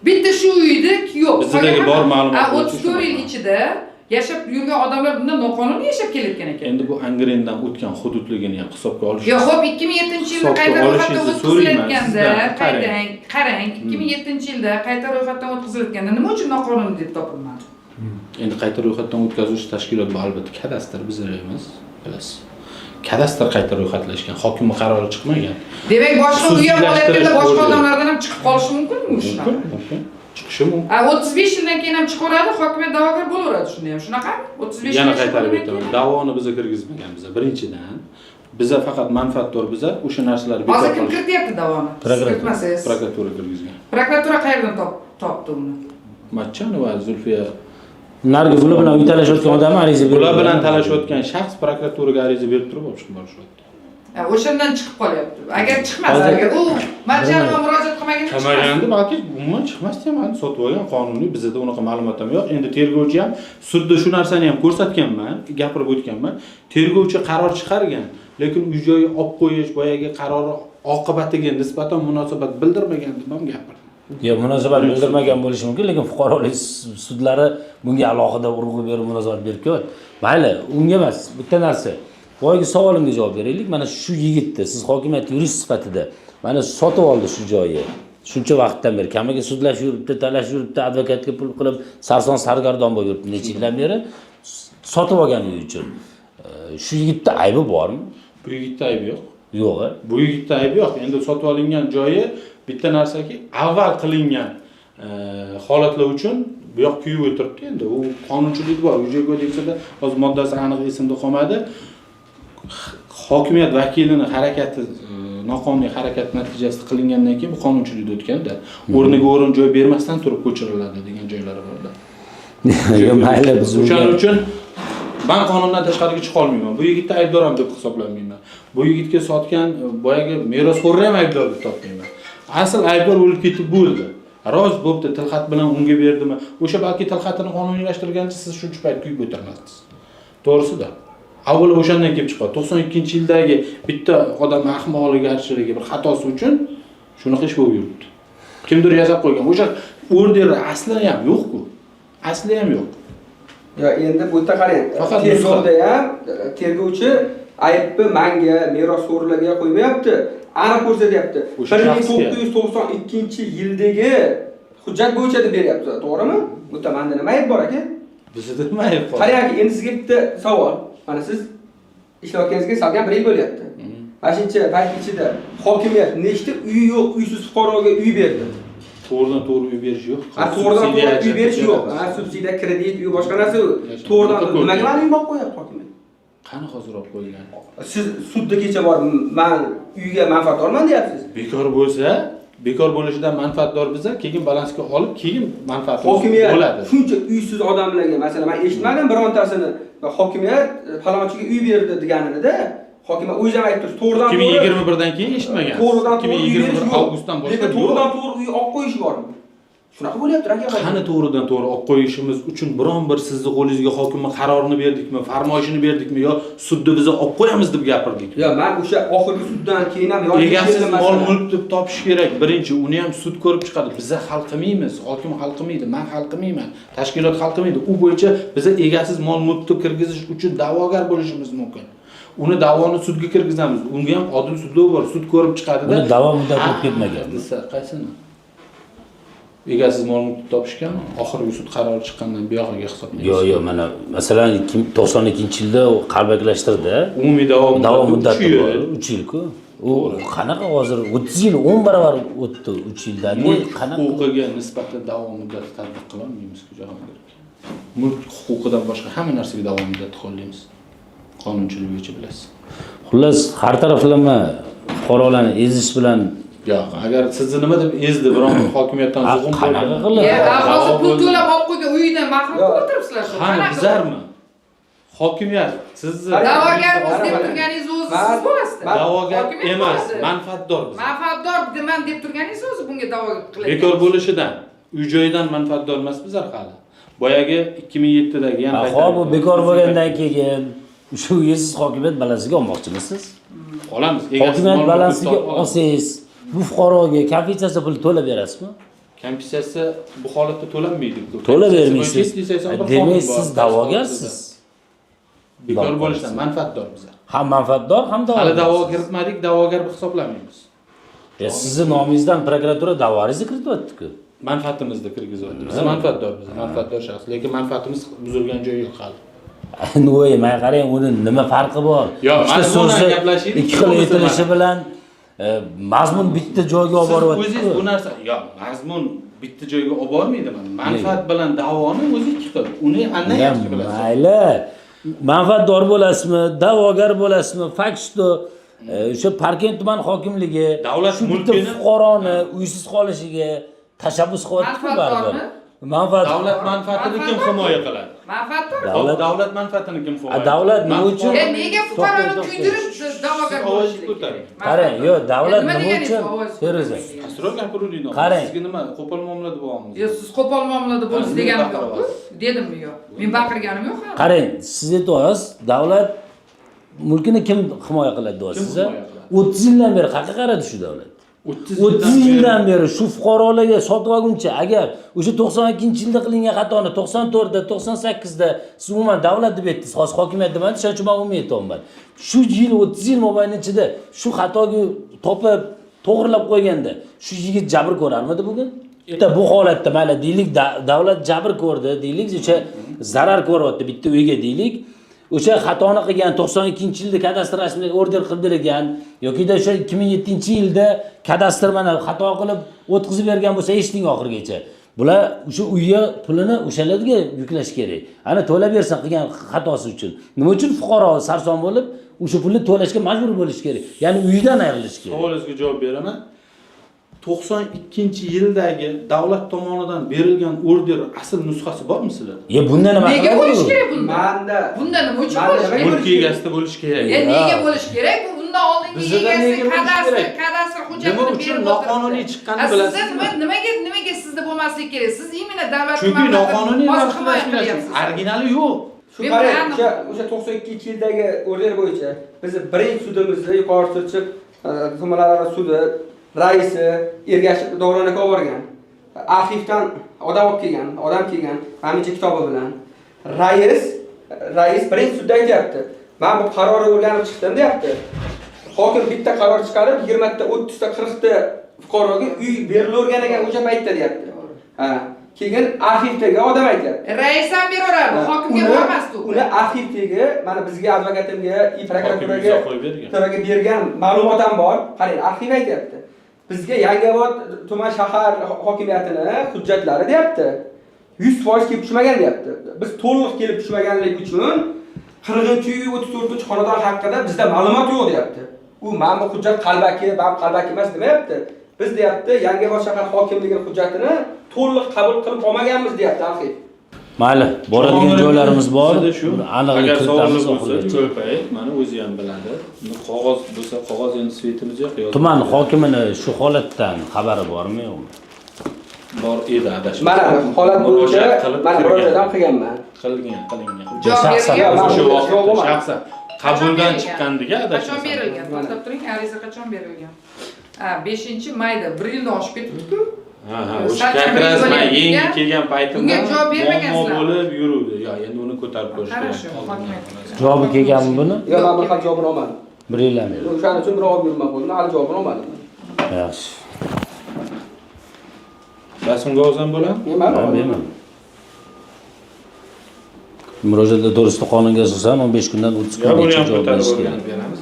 Bitta shu uyda yo'q. Bizdagi bor ma'lumot bo'yicha 34 yil ichida yashab yurgan odamlar bundan noqonuniy yashab kelayotgan ekan. Endi bu Angrendan o'tgan hududligini ham hisobga olish. Yo, xo'p, 2007-yilda qayta ro'yxatdan o'tkazilayotganda, qarang, 2007-yilda qayta ro'yxatdan o'tkazilayotganda nima uchun noqonuniy deb topilmadi? Endi qayta ro'yxatdan o'tkazuvchi tashkilot bu albatta kadastr bizlar emas, bilasiz. Kadastr qayta ro'yxatlashgan, hokimning qarori chiqmagan. Demak, boshqa uy ham olayotganda boshqa odamlardan ham chiqib qolishi mumkinmi shunaqa? Mumkin. Chiqishi mumkin. 35 yildan keyin ham chiqaradi, hokimiyat da'vogar bo'laveradi shunda ham. Shunaqami? 35 Yana qaytarib aytaman. Da'voni biza kirgizmagan biza. Birinchidan biza faqat manfaatdor biza o'sha narsalarni bekor qilish. Hozir kim kirityapti da'voni? Prokuratura kirgizgan. Prokuratura qayerdan topdi uni? Matchan va Zulfiya narigi bular bilan uy talashayotgan odam ariza berdi. Bular bilan talashayotgan shaxs prokuraturaga ariza berib turib olib chiqib borishyapti. O'shandan chiqib qolyapti. Agar chiqmasa, agar u matchanga murojaat qilmaganda balki umuman chiqmasdi ham, sotib olgan qonuniy, bizda unaqa ma'lumot ham yo'q. Endi tergovchi ham sudda shu narsani ham ko'rsatganman, gapirib o'tganman. Tergovchi qaror chiqargan, lekin uy joyi olib qo'yish boyagi qarori oqibatiga nisbatan munosabat bildirmagan deb ham gapirdi. Yo, munosabat bildirmagan bo'lishi mumkin, lekin fuqarolik sudlari bunga alohida urg'u berib munosabat berib qo'yadi. Mayli, unga emas, bitta narsa. Boyagi savolimga javob beraylik. Mana shu yigitni siz hokimiyat yurist sifatida mana sotib oldi shu joyi. Shuncha vaqtdan beri kamiga sudlash yuribdi, talash yuribdi, advokatga pul qilib, sarson sargardon bo'lib yuribdi necha yildan beri sotib olgani uchun. Shu yigitda aybi bormi? Bu yigitda aybi yo'q. Yo'q. Bu yigitda aybi yo'q. Endi sotib olingan joyi bitta narsaki, avval qilingan holatlar uchun bu yoq kuyib o'tiribdi. Endi u qonunchilik bor. Uy-joy kodeksida hozir moddasi aniq esimda qolmadi. Hokimiyat vakilining harakati noqonuniy harakat natijasida qilingandan keyin bu qonunchilikda o'tganda o'rniga o'rin joy bermasdan turib ko'chiriladi degan joylari borda. Yo, mayli biz o'shaning uchun men qonundan tashqariga chiqa olmayman. Bu yigitni aybdor ham deb hisoblamayman. Bu yigitga sotgan boyagi merosxo'rni ham aybdor deb topmayman. Asl aybdor o'lib ketib bo'ldi. Roz bo'pti, tilxat bilan unga berdimi? O'sha balki tilxatini qonuniylashtirgancha siz shuncha payt kuyib o'tirmasdingiz. To'g'risi-da. Avvalo o'shandan kelib chiqadi. 92-yildagi bitta odam ahmoqligarchiligi bir xatosi uchun shunaqa ish bo'lib yuribdi. Kimdir yozib qo'ygan. O'sha orderlar asli ham yo'q-ku. Asli ham yo'q. Yo, endi bu yerda qarang. Tergovda ham tergovchi aybni menga, merosxo'rlarga qo'ymayapti. Aniq ko'rsatyapti. 1992-yildagi hujjat bo'yicha deb beryapti, to'g'rimi? Bu yerda menda nima ayb bor aka? Bizda nima ayb bor? Qarang, endi sizga bitta savol. Mana siz ishlayotganingizga salgan 1 yil bo'lyapti. Mana shuncha payt ichida hokimiyat nechta uyi yo'q, uysiz fuqaroga uy berdi? To'g'ridan to'g'ri uy berish yo'q. To'g'ridan to'g'ri uy berish yo'q. Subsidiya, kredit, uy boshqa narsa to'g'ridan nimaga ma'lum bo'lib qo'yapti hokimiyat? Qani hozir olib qo'ygan? Siz sudda kecha borib, men uyga manfaatdorman deyapsiz. Bekor bo'lsa, bekor bo'lishidan manfaatdor biza, keyin balansga olib, keyin manfaat hokimiyat bo'ladi. Shuncha uysiz odamlarga, masalan, men eshitmadim birontasini hokimiyat falonchiga uy berdi deganini-da. Hokimiyat o'zi ham aytdi, to'g'ridan to'g'ri 2021dan keyin eshitmagan. To'g'ridan to'g'ri 2021 avgustdan boshlab to'g'ridan to'g'ri uy olib qo'yish bormi? Shunaqa bo'lyapti, aka. Qani to'g'ridan to'g'ri olib qo'yishimiz uchun biron bir sizni qo'lingizga hokimning qarorini berdikmi, farmoyishini berdikmi yo sudda bizni olib qo'yamiz deb gapirdik. Yo, men o'sha oxirgi suddan keyin ham egasiz mol mulk deb topish kerak. Birinchi uni ham sud ko'rib chiqadi. Biza hal qilmaymiz, hokim hal qilmaydi, men hal qilmayman, tashkilot hal qilmaydi. U bo'yicha biza egasiz mol mulkni kirgizish uchun da'vogar bo'lishimiz mumkin. Uni da'voni sudga kirgizamiz. Unga ham odil sudlov bor, sud ko'rib chiqadi-da. Uni da'vo muddati o'tib ketmagan. Qaysini? Egasiz mol mulk topishgan, oxirgi sud qarori chiqqandan buyog'iga hisoblaymiz. Yo'q, mana masalan 92-yilda qalbakilashtirdi. Umumiy da'vo muddati 3 yil-ku. U qanaqa hozir 30 yil 10 barobar o'tdi 3 yildan. Qanaqa huquqiga nisbatan da'vo muddati tatbiq qilolmaymiz-ku Jahongir. Mulk huquqidan boshqa hamma narsaga da'vo muddati qo'llaymiz. Qonunchilik bo'yicha bilasiz. Xullas, har taraflama fuqarolarni ezish bilan yo'q, agar sizni nima deb ezdi, biron hokimiyatdan zug'um qanaqa bo'ldi. qilib? hozir pul to'lab olib qo'ygan uyidan mahrum qilib o'tiribsizlar shu. Qani bizarmi? Hokimiyat sizni Da'vogarimiz deb turganingiz o'zi siz bo'lasiz. da'vogar Hokimiyat emas, bo'ladi. manfaatdor biz. Manfaatdor deman deb turganingiz o'zi bunga da'vo qiladi. Bekor bo'lishidan, uy-joydan manfaatdor emas bizlar hali. Boyagi 2007dagi ham Hop, bu bekor bo'lgandan keyin shu uysiz hokimiyat balasiga olmoqchimisiz? olamiz. Hokimiyat balasiga olsangiz, bu fuqaroga konfissatsiya pul to'lab berasizmi? Kompensatsiya bu holatda to'lanmaydi-ku. To'lab bermaysiz. Demak, siz da'vogarsiz. Bekor bo'lishdan manfaatdor bizlar. Ham manfaatdor, ham Hali da'vo da'vogar. kiritmadik, da'vogar hisoblamaymiz. Sizni nomingizdan prokuratura da'voringizni kirityapti-ku. Manfaatimizni kirgizyapti. Biz manfaatdor biz, manfaatdor shaxs, lekin manfaatimiz buzilgan joyi yo'q hali. Voy, men qarang, uni nima farqi bor? Yo'q, Ikkita mazmundan so'zni gaplashaylik, ikki xil aytilishi bilan mazmun bitta joyga olib Siz boryapti. o'zingiz bu narsa, yo'q, mazmun bitta joyga olib bormaydimi? Manfaat bilan da'voni o'zi ikki xil. Uni andan yaxshi bilasiz. Mayli. Manfaatdor bo'lasizmi, da'vogar bo'lasizmi? Fakt shu, o'sha Parkent tuman hokimligi Davlat shu bitta mulkini- fuqaroni uysiz qolishiga tashabbus qilyapti-ku baribir. Davlat manfaatini kim himoya qiladi? Manfaatdor. Davlat manfaatini kim himoya qiladi? Davlat nima uchun? Nega fuqaroni kuydirib da'vogar Ovoz bo'lishligi ko'taring. Qarang, yo'q, davlat Nima nima deganingiz uchun? ovoz Feruza. Astroq gapirdingiz. Qarang. Sizga nima qo'pol muomalada bo'lyapmiz? Yo, siz qo'pol muomalada bo'lsiz Men deganim baqira yo'q-ku. Dedimmi yo'q? Men baqirganim yo'q hali. Qarang, siz aytyapsiz, davlat mulkini kim himoya qiladi deyapsiz? Kim himoya qiladi? 30 yildan beri qayerga qaradi shu davlat? 30 yildan beri shu fuqarolarga sotib olguncha, agar o'sha 92-yilda qilingan xatoni 94da, 98da siz umuman davlat deb aytdingiz, hozir hokimiyat demadi, shuning uchun men umuman aytyapman. Shu yil 30 yil mobaynida ichida shu xatoga topib, to'g'rilab qo'yganda, shu yigit jabr ko'rarmidi bugun? Bitta bu holatda mayli deylik, davlat jabr ko'rdi, deylik, o'sha zarar ko'ryapti bitta uyga deylik. O'sha xatoni qilgan 92-yilda kadastr rasmiy order qildirilgan yoki o'sha 2007-yilda kadastr mana xato qilib o'tkazib bergan bo'lsa, eshiting oxirigacha. Bular o'sha uyga pulini o'shalarga yuklash kerak. Ana to'lab bersin qilgan xatosi uchun. Nima uchun fuqaro sarson bo'lib o'sha pulni to'lashga majbur bo'lish kerak? Ya'ni uyidan ayrilish kerak. Savolingizga javob beraman. 92-yildagi davlat tomonidan berilgan order asl nusxasi bormi sizlarda? Bunda nima? Nega bo'lish kerak bunda? Manda Bunda nima uchun bo'lish kerak? Mulk egasida bo'lish kerak. Nega bo'lish kerak? Bundan oldingi Bizda nega egasi bo'lish kadastr kerak? hujjatini Nima berib uchun o'tiribdi. noqonuniy chiqqanini bilasizmi? Nimaga sizda bo'lmasligi kerak? Siz imенно davlat Chunki noqonuniy himoya himoya qilyapsiz. Originali yo'q. shu Men qarang, bilan- o'sha 92-yildagi order bo'yicha bizni birinchi sudimizda yuqori sudchi tumanlararo sudi raisi Ergashev Davron aka olib borgan. Arxivdan odam olib kelgan, menimcha kitobi bilan. Rais birinchi sudda aytayapti. Men bu qarori o'rganib chiqdim deyapti. Hokim bitta qaror chiqarib 20 ta, 30 ta, 40 ta fuqaroga uy berilavergan ekan o'sha paytda deyapti. Keyin arxivdagi odam aytayapti. Rais ham beraveradi, hokimga bormasdi u. Uni arxivdagi, mana bizga advokatimga, prokuraturaga Hokimga qo'yib bergan. taraga bergan ma'lumot ham bor. Qarang, arxiv aytayapti. Bizga Yangiobod tuman shahar hokimiyatini hujjatlari deyapti. 100% kelib tushmagan deyapti. Biz to'liq kelib tushmaganlik uchun 40-uy, 34-chi xonadon haqida bizda ma'lumot yo'q deyapti. U mana bu hujjat qalbaki emas demayapti. Biz deyapti, Yangiobod shahar hokimligining hujjatini to'liq qabul qilib olmaganmiz deyapti arxiv. Mayli, boradigan joylarimiz bor. Shu Aniqlik agar kiritamiz savollar bo'lsa, oxirigacha. ko'pay, mana o'zi ham biladi. Qog'oz bo'lsa, qog'oz endi svetimiz yo'q. Tuman hokimini shu holatdan xabari bormi yo'qmi? Bor edi adashib. Mana holat bo'yicha mana murojaat ham qilganman. qilingan. Javob Shaxsan berilgan. Mana O'sha bu vaqtda javob shaxsan qabuldan chiqqandiga adashib. Qachon berilgan? To'xtab turing, ariza qachon berilgan? 5-mayda 1 yildan oshib ketibdi-ku. O'sha kakras men yangi kelgan paytimda Bunga javob bermagansizlar. bo'lib yuruvdi. Yo, endi uni ko'tarib ko'rish Хорошо, kerak. hokimiyat. Javobi kelganmi buni? Yo'q, men hali javobini olmadim. 1 yildan beri. O'shaning uchun bir olib yurmoq bo'ldim, hali javobini olmadim. Yaxshi. Rasmga olsam bo'ladimi? Men Bilmayman. Murojaatlar to'g'risida qonunga asosan 15 kundan 30 Yo, buni kungacha ham javob ko'tarib berish kerak. o'rganib beramiz.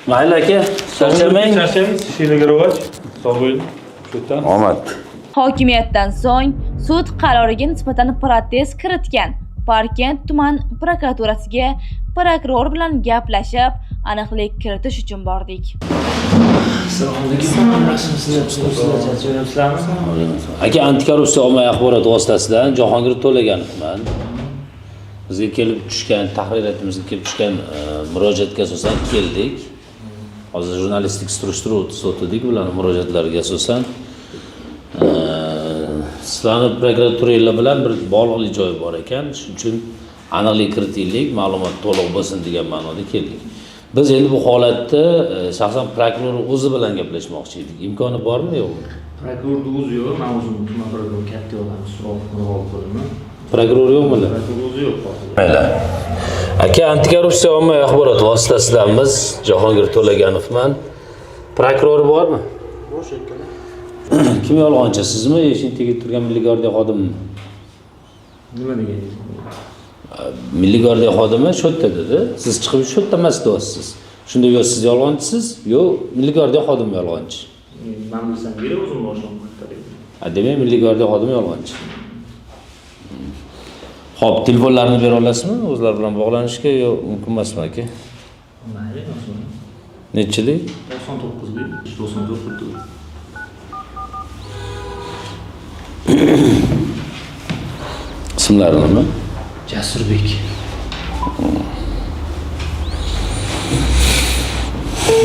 Mayli aka, charchamang. Charchamang, ishingizga rivoj. Sog' bo'ling. Shu yerdan. Omad. Hokimiyatdan so'ng sud qaroriga nisbatan protest kiritgan Parkent tuman prokuraturasiga prokuror bilan gaplashib, aniqlik kiritish uchun bordik. Aka, antikorrupsiya ommaviy axborot vositasidan Jahongir To'laganman. Bizga kelib tushgan, tahriyatimizga kelib tushgan murojaatga asosan keldik. Hozir jurnalistik surishtiruv o'tdik bular murojaatlarga asosan. Sizlarni prokuraturanglar bilan bir bog'liqlik joyi bor ekan, shuning uchun aniqlik kiritaylik, ma'lumot to'liq bo'lsin degan ma'noda keldik. Biz endi bu holatda shaxsan prokuror o'zi bilan gaplashmoqchi edik. Imkoni bormi yo'qmi? Prokurorni o'zi yo'q, men o'zim tuman prokuror katta yo'ldan so'roq qilaman. Prokuror yo'qmi? Prokuror o'zi yo'q. Mayli. Aka, antikorrupsiya ommaviy axborot vositasidanmiz. Jahongir To'laganovman. Prokuror bormi? Bosh ekan. Kim yolg'onchi, sizmi yoki tegib turgan Milliy gvardiya xodimi? Nima deganingiz? Milliy gvardiya xodimi shu yerda dedi. Siz chiqib shu yerda emas deyapsiz. Shunda yo siz yolg'onchisiz, yo Milliy gvardiya xodimi yolg'onchi. Men bilsam kerak, o'zim boshim qilib. Demak, Milliy gvardiya xodimi yolg'onchi. Xo'p, telefonlarini bera olasizmi? O'zlari bilan bog'lanishga yo mumkin emasmi aka? Mayli, o'zim. Nechilik? 99 Ismlari nima? Jasurbek.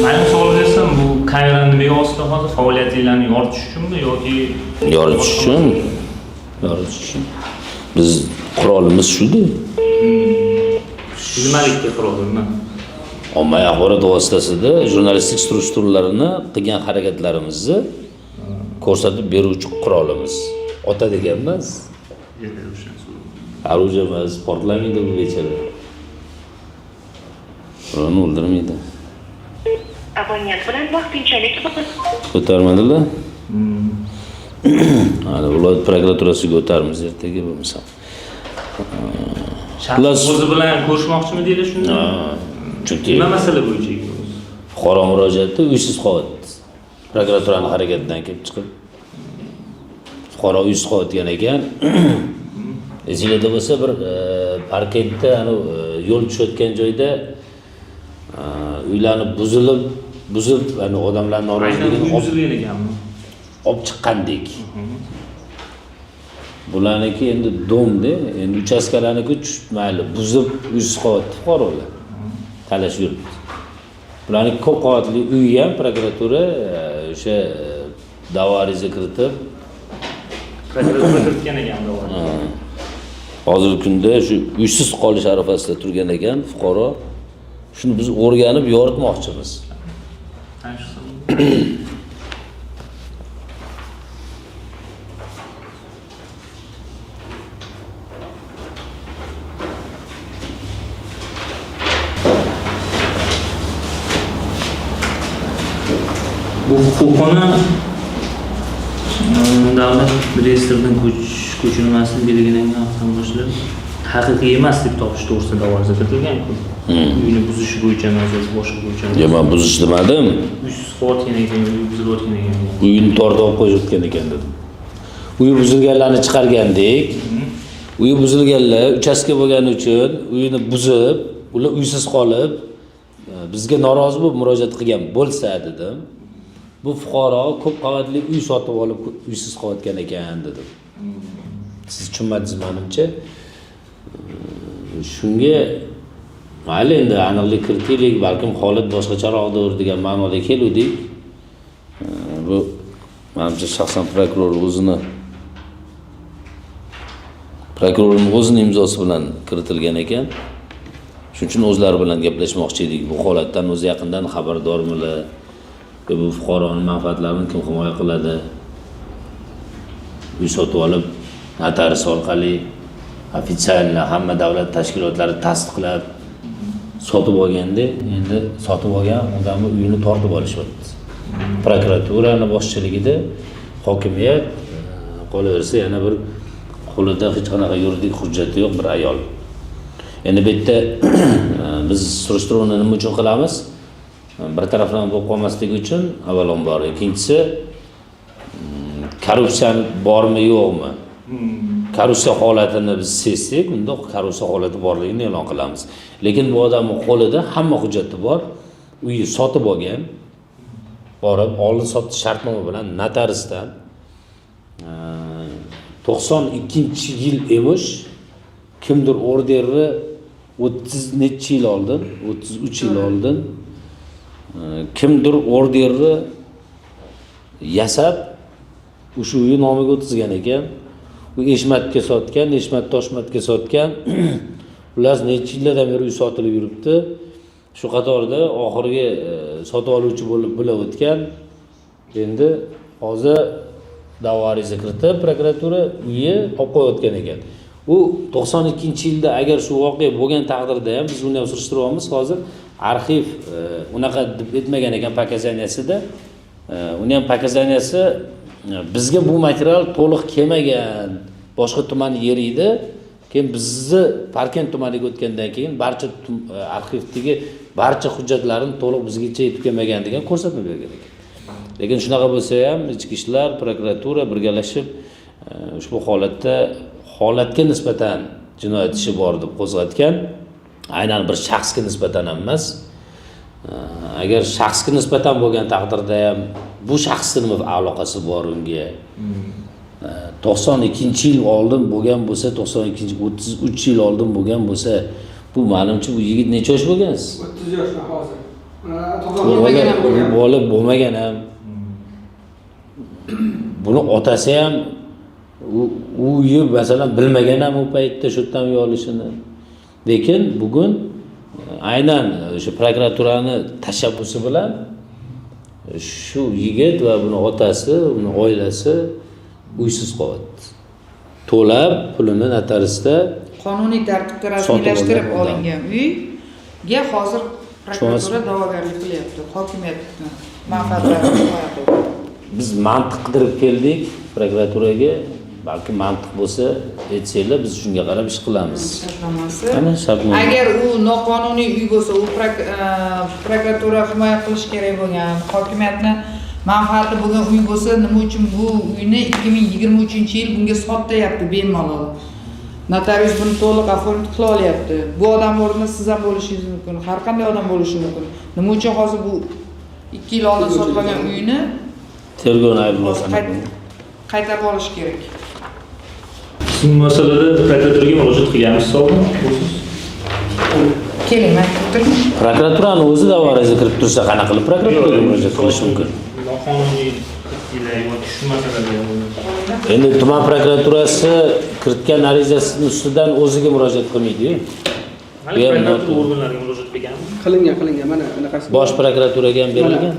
Men savol bersam, bu kamerani nima ostida hozir faoliyatinglarni yoritish uchunmi yoki Yoritish uchun. Yoritish uchun. Biz qurolimiz shu-da. nimalikka qurolmi? Ommaviy axborot vositasida jurnalistik surishtiruvlarini qilgan harakatlarimizni ko'rsatib beruvchi qurolimiz. Ota degan emas. Orужие emas, portlamaydi bu bechara. Birovni o'ldirmaydi. Abonent bilan vaqtinchalik Ko'tarmadilar? Hali viloyat prokuraturasiga o'tarmiz ertaga bo'lmasa. Shaxs o'zi bilan ko'rishmoqchimi deydi shunda? Chunki Nima masala bo'yicha? fuqaro murojaati uysiz qolyapti. Prokuraturaning harakatidan kelib chiqib fuqaro uysiz qolayotgan ekan. Esingizda bo'lsa bir parkentda yo'l tushayotgan joyda uylarni buzib odamlar noroziligini buzilgan ekanmi? olib chiqqandek. Bularniki endi domda, endi uchastkalarniki mayli buzib uysiz qolyapti fuqarolar. Talash yuribdi. Bularning ko'p qavatli uyi ham prokuratura o'sha da'vo ariza kiritib Prokuratura kiritgan ekan da'voni. Hozirgi kunda shu uysiz qolish arafasida turgan ekan fuqaro. Shuni biz o'rganib yoritmoqchimiz. Bu huquqni davlat reyestridan ko'chirmaslik belgilangan vaqtdan boshlab haqiqiy emas deb topish to'g'risida da'vo kiritilgan-ku. Uyni buzish bo'yicha emas, boshqa bo'yicha. Men buzish demadim. Uysiz qolayotgan ekan, uy buzilayotgan ekan. Uyini tortib olib qo'yayotgan ekan dedim. Uyi buzilganlarni chiqargandik. Uyi buzilganlar uchastka bo'lgani uchun uyini buzib, ular uysiz qolib, bizga norozi bo'lib murojaat qilgan bo'lsa dedim. Bu fuqaro ko'p qavatli uy sotib olib uysiz qolayotgan ekan dedim. Siz tushunmadingiz menimcha. Shunga mayli endi aniqlik kiritaylik, balkim holat boshqacharoqdir degan ma'noda keldik. Bu menimcha shaxsan prokurorning o'zining imzosi bilan kiritilgan ekan. Shuning uchun o'zlari bilan gaplashmoqchi edik. Bu holatdan o'zi yaqindan xabardormilar? Bu fuqaroning manfaatlarini kim himoya qiladi? Uy sotib olib, notarius orqali ofitsial hamma davlat tashkilotlari tasdiqlab sotib olganda, endi sotib olgan odamning uyini tortib olishyapti. Prokuraturani boshchiligida hokimiyat qolaversa yana bir qo'lida hech qanaqa yuridik hujjati yo'q bir ayol. Endi bu yerda biz surishtiruvni nima uchun qilamiz? Bir tarafdan bo'lib qolmasligi uchun avvalambor, ikkinchisi korrupsiya bormi yo'qmi? korrupsiya holatini biz sezsak, unda korrupsiya holati borligini e'lon qilamiz. Lekin bu odamning qo'lida hamma hujjati bor. Uyi sotib olgan. Borib, oldi-sotdi shartnoma bilan notariusdan 92-yil emish, kimdir orderni 30 necha yil oldin, 33 yil oldin kimdir orderni yasab o'sha uyni nomiga o'tkazgan ekan. U Eshmatga sotgan, Eshmat Toshmatga sotgan. Ular necha yillardan beri uy sotilib yuribdi. Shu qatorda oxirgi sotib oluvchi bo'lib o'tgan. Endi hozir da'vo ariza kiritib, prokuratura uyni olib qo'yotgan ekan. U 92-yilda agar shu voqea bo'lgan taqdirda ham biz uni ham surishtiryapmiz. Hozir arxiv unaqa deb aytmagan ekan pakazaniyasida. Uni ham pakazaniyasi bizga bu material to'liq kelmagan. Boshqa tuman yer edi. Keyin bizni Parkent tumaniga o'tgandan keyin barcha arxivdagi barcha hujjatlarni to'liq bizgacha yetib kelmagan degan ko'rsatma bergan ekan. Lekin shunaqa bo'lsa ham ichki ishlar, prokuratura birgalashib ushbu holatga nisbatan jinoyat ishi bor deb qo'zg'atgan. Aynan bir shaxsga nisbatan ham emas. Agar shaxsga nisbatan bo'lgan taqdirda ham bu shaxsning nima aloqasi bor unga? 92-yil oldin bo'lgan bo'lsa, 33 yil oldin bo'lgan bo'lsa, bu ma'lumcha bu yigit necha yosh bo'lgansiz? 30 yoshda hozir. Bola bo'lmagan ham. Buni otasi ham u uyni masalan bilmagan ham u paytda shu yerdan uy olishini. Lekin bugun aynan o'sha prokuraturani tashabbusi bilan shu yigit va buni otasi, uni oilasi uysiz qolyapti. To'lab pulini notariusda qonuniy tartibda rasmiylashtirib olingan uyga hozir prokuratura da'vogarlik qilyapti. Hokimiyatni manfaatlarini himoya qiladi. Biz mantiq qidirib keldik prokuraturaga. Balki mantiq bo'lsa, aytsanglar biz shunga qarab ish qilamiz. Agar u noqonuniy uy bo'lsa, u prokuratura himoya qilish kerak bo'lgan, hokimiyatni manfaati bo'lgan uy bo'lsa, nima uchun bu uyni 2023-yil bunga sotayapti bemalol? Notarius buni to'liq oformit qila olyapti. Bu odam o'rnida siz ham bo'lishingiz mumkin, har qanday odam bo'lishi mumkin. Nima uchun hozir bu 2 yil oldin sotilgan uyni tergovni ayblovchi qaytarib olish kerak? Siz masalada prokuraturaga murojaat qilganmisiz oldin? Keling, men o'tiring. Prokuraturani o'zi da'vo ariza kirib tursa, qanaqa qilib prokuraturaga murojaat qilish mumkin? Noqonuniy shu masalada. Endi tuman prokuraturasi kiritgan arizasining ustidan o'ziga murojaat qilmaydi-ku. Prokuratura organlariga murojaat qilganmi? Qilingan. Mana bunaqasi. Bosh prokuraturaga ham berilgan.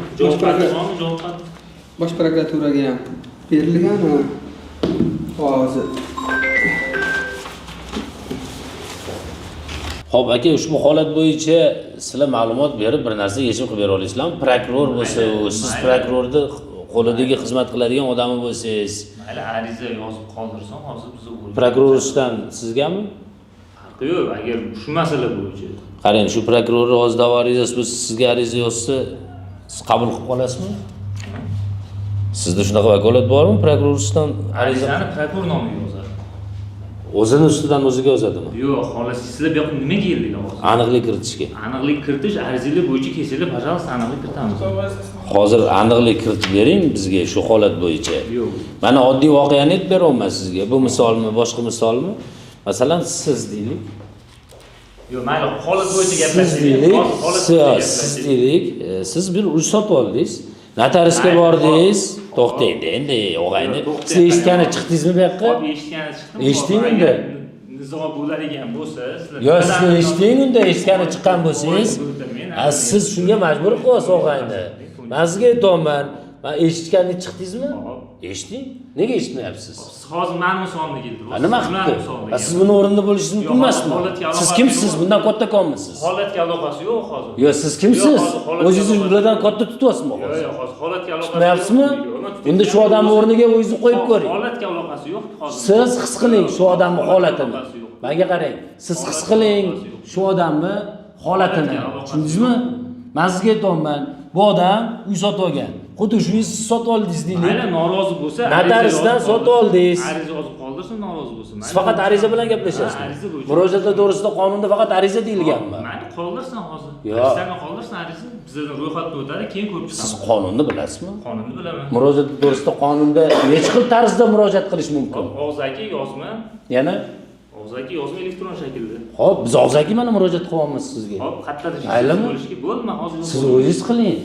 Bosh prokuraturaga ham berilgan. Hozir. Xo'p, aka, ushbu holat bo'yicha sizlar ma'lumot berib bir narsa yechim qilib bera olasizlarmi? Prokuror bo'lsa, siz prokurorni qo'lidagi xizmat qiladigan odami bo'lsangiz, mayli ariza yozib qoldirsam, hozir biz prokuror ustidan sizgami? Farqi yo'q, agar shu masala bo'yicha. Qarang, shu prokuror hozir da'vo arizasi bo'lsa, sizga ariza yozsa, siz qabul qilib qolasizmi? Sizda shunaqa vakolat bormi? Prokuror ustidan arizani prokuror nomiga yozadi. O'zini ustidan o'ziga yozadimi? Yo'q, xolos, sizlar bu yoqqa nimaga keldik hozir? Aniqlik kiritishga. Aniqlik kiritish, arizalar bo'yicha kelsanglar, пожалуйста, aniqlik kiritamiz. Hozir aniqlik kiritib bering bizga shu holat bo'yicha. Yo'q. Mana oddiy voqeani aytib beryapman sizga. Bu misolmi, boshqa misolmi? Masalan, siz deylik. Yo'q, mayli, holat bo'yicha gaplashaylik. Siz deylik, siz bir uy sotib oldingiz. Notariusga bordingiz. To'xtaydi, endi o'g'ayni. Siz eshitgani chiqdingizmi bu yoqqa? Eshitgani chiqdim. Eshiting unda. Nizo bo'ladigan bo'lsa, sizlar. Yo, siz eshiting unda, eshitgani chiqqan bo'lsangiz, siz shunga majbur qilyapsiz o'g'ayni. Men sizga aytayapman. Men eshitgani chiqdingizmi? Eshiting. Nega eshitmayapsiz? Siz hozir ma'lum songa keltiribsiz. Nima qildi? Siz buni o'rnida bo'lishingiz mumkin emasmi? Siz kimsiz? Bundan kattakonmisiz? Holatga aloqasi yo'q hozir. Yo, siz kimsiz? O'zingizni bulardan katta tutyapsizmi hozir? Yo'q, hozir holatga aloqasi yo'q. Tutmayapsizmi? Endi shu odamning o'rniga o'zingizni qo'yib ko'ring. Holatga aloqasi yo'q hozir. Siz his qiling shu odamning holatini. Menga qarang. Siz his qiling shu odamning holatini. Tushundingizmi? Men sizga aytayapman. Bu odam uy sotib olgan. Xuddi shu siz sotib oldingiz deylik. Mayli, norozi bo'lsa, Notariusdan sotib oldingiz. Ariza yozib qoldirsin, norozi bo'lsin. Siz faqat ariza bilan gaplashasizmi? Ariza bo'yicha. Murojaatlar to'g'risida qonunda faqat ariza deyilganmi? Mayli, qoldirsin hozir. Yo'q. Arizani qoldirsin, ariza bizdan ro'yxatda o'tadi, keyin ko'rib Siz chiqamiz. qonunni bilasizmi? Qonunni bilaman. Murojaat to'g'risida qonunda necha xil tarzda murojaat qilish mumkin? Og'zaki yozma, Yana og'zaki yozma elektron shaklda. Xo'p, biz og'zaki mana murojaat qilyapmiz sizga. Hop, qayerda Maylimi? bo'lishki, bo'lma hozir. Siz o'zingiz qiling.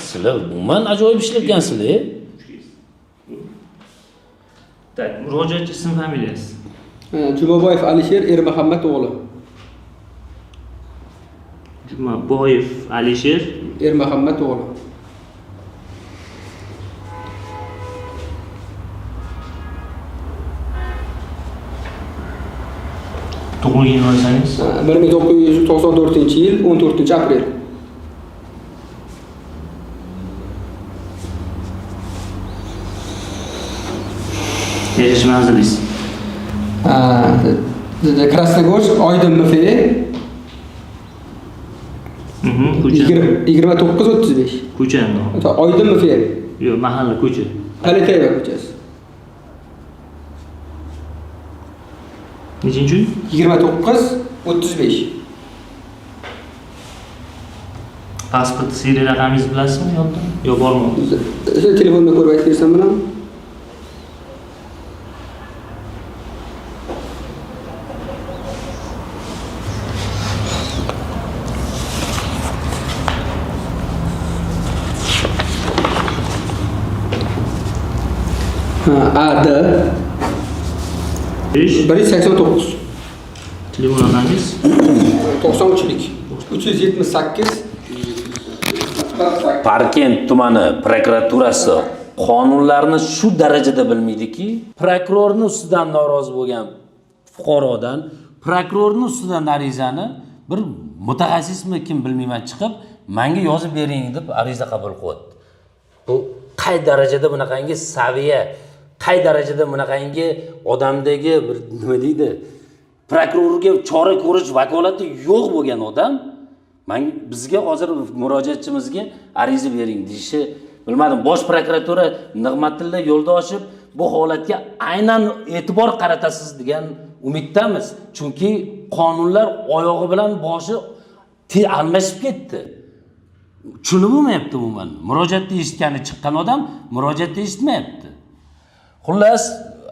Sizlar umuman ajoyib ishlagansizlar. Tak, murojaatchi ism familiyasi. Jumaboyev Alisher Ermuhammad o'g'li. Jumaboyev Alisher Ermuhammad o'g'li. tug'ilgan bo'lsangiz, 1994-yil 14-aprel. yashash manzilingiz. Krasnogorsk Oydin MF Ko'cha. 29-35. Ko'chani nomi. Oydin MF. Yo'q, mahalla ko'cha. Paletayeva ko'chasi. Nechinchi uy? 29-35. Pasport seriya raqamingizni bilasizmi yodda? Yo bormi? Shu telefonni ko'rib aytib bersam bilan. AD 189 Telefon raqamingiz? 93lik 378 Parkent tumani prokuraturasi qonunlarni shu darajada bilmaydiki, prokurorning ustidan norozi bo'lgan fuqarodan prokurorning ustidan arizani bir mutaxassismi kim bilmayman chiqib, menga yozib bering deb ariza qabul qilyapti. Bu qay darajada bunaqangi saviya, qay darajada bunaqangi odamdagi bir nima deydi, prokurorga chora ko'rish vakolati yo'q bo'lgan odam bizga hozir murojaatchimizga ariza bering deyishi, bilmadim, Bosh prokuratura Nig'matilla Yo'ldoshev bu holatga aynan e'tibor qaratasiz degan umiddamiz. Chunki qonunlar oyog'i bilan boshi almashib ketdi. Tushunib bo'lmayapti umuman. Murojaatni eshitgani chiqqan odam murojaatni eshitmayapti. Xullas,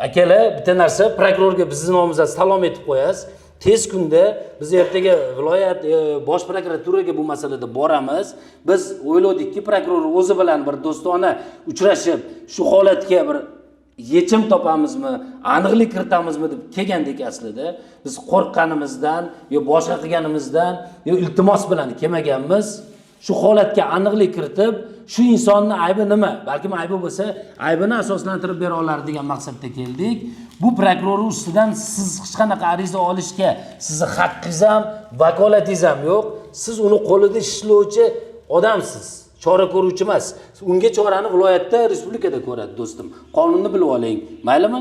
akalar, bitta narsa, prokurorga bizning nomimizdan salom aytib qo'yasiz. Tez kunda biz ertaga viloyat bosh prokuraturaga bu masalada boramiz. Biz o'yladikki, prokuror o'zi bilan bir do'stona uchrashib, shu holatga bir yechim topamizmi, aniqlik kiritamizmi deb kelgandik aslida. Biz qo'rqqanimizdan yo boshqa qilganimizdan yo iltimos bilan kelmaganmiz. Shu holatga aniqlik kiritib, shu insonning aybi nima? Balkim aybi bo'lsa, aybini asoslantirib bera olar degan maqsadda keldik. Bu prokuror ustidan siz hech qanaqa ariza olishga sizni haqqingiz ham, vakolatingiz ham yo'q. Siz uni qo'lida ishlovchi odamsiz, chora ko'ruvchi emas. Unga chorani viloyatda, respublikada ko'radi do'stim. Qonunni bilib oling, maylimi?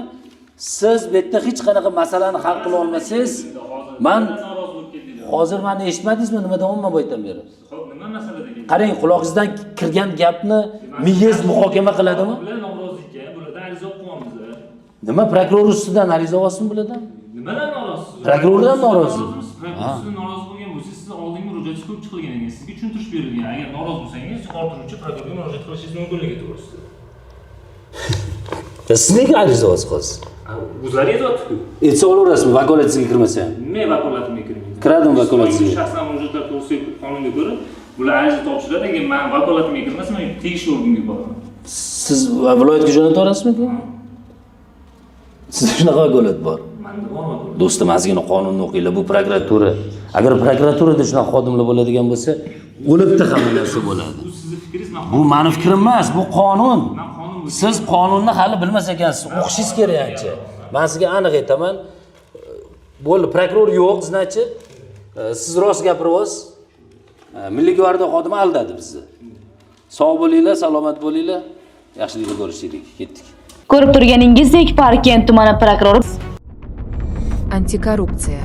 Siz bu yerda hech qanaqa masalani hal qila olmasangiz, hozir meni eshitmadingizmi? Nima davomman aytib berasiz? Nima masalada? Qarang, quloqingizdan kirgan gapni miyangiz muhokama qiladimi? Bular norozilikka, bularda ariza o'qiyapmiz. Nima prokuror ustidan ariza olsin bulardan? Nimadan norozisiz? Prokurordan norozi. Prokurordan norozi bo'lgan bo'lsa, siz oldingi murojaatchi ko'p chiqilganingiz, sizga tushuntirish berilgan. Agar norozi bo'lsangiz, orttiruvchi prokurorga murojaat qilishingiz mumkinligi to'g'risida. Siz nega ariza olasiz? O'zlari yozyapti-ku. Aytsa olaverasizmi, vakolatingizga kirmasa ham? Men vakolatimga kirmayman. Kiradim vakolatingizga. Shaxsan murojaatlar to'g'risidagi qonunga ko'ra, bular ariza topshiradi, agar men vakolatimga kirmasa, men tegishli organga boraman. Siz viloyatga jo'nata olasizmi? Sizda shunaqa vakolat bor. Menda bormi? Do'stim, ozgina qonunni o'qinglar. Bu prokuratura. Agar prokuraturada shunaqa xodimlar bo'ladigan bo'lsa, o'libdi hamma narsa bo'ladi. Bu sizning fikringiz, Bu meni fikrim emas, bu qonun. men qonun Siz qonunni hali bilmas ekansiz, o'qishingiz kerak ancha. Men sizga aniq aytaman. Bo'ldi, prokuror yo'q, значит, siz rost gapiryapsiz. Milliy gvardiya xodimi aldadi bizni. Sog' bo'linglar, salomat bo'linglar. Yaxshilikda ko'rishaylik. Ketdik. Ko'rib turganingizdek, Parkent tumani prokurori Антикоррупция.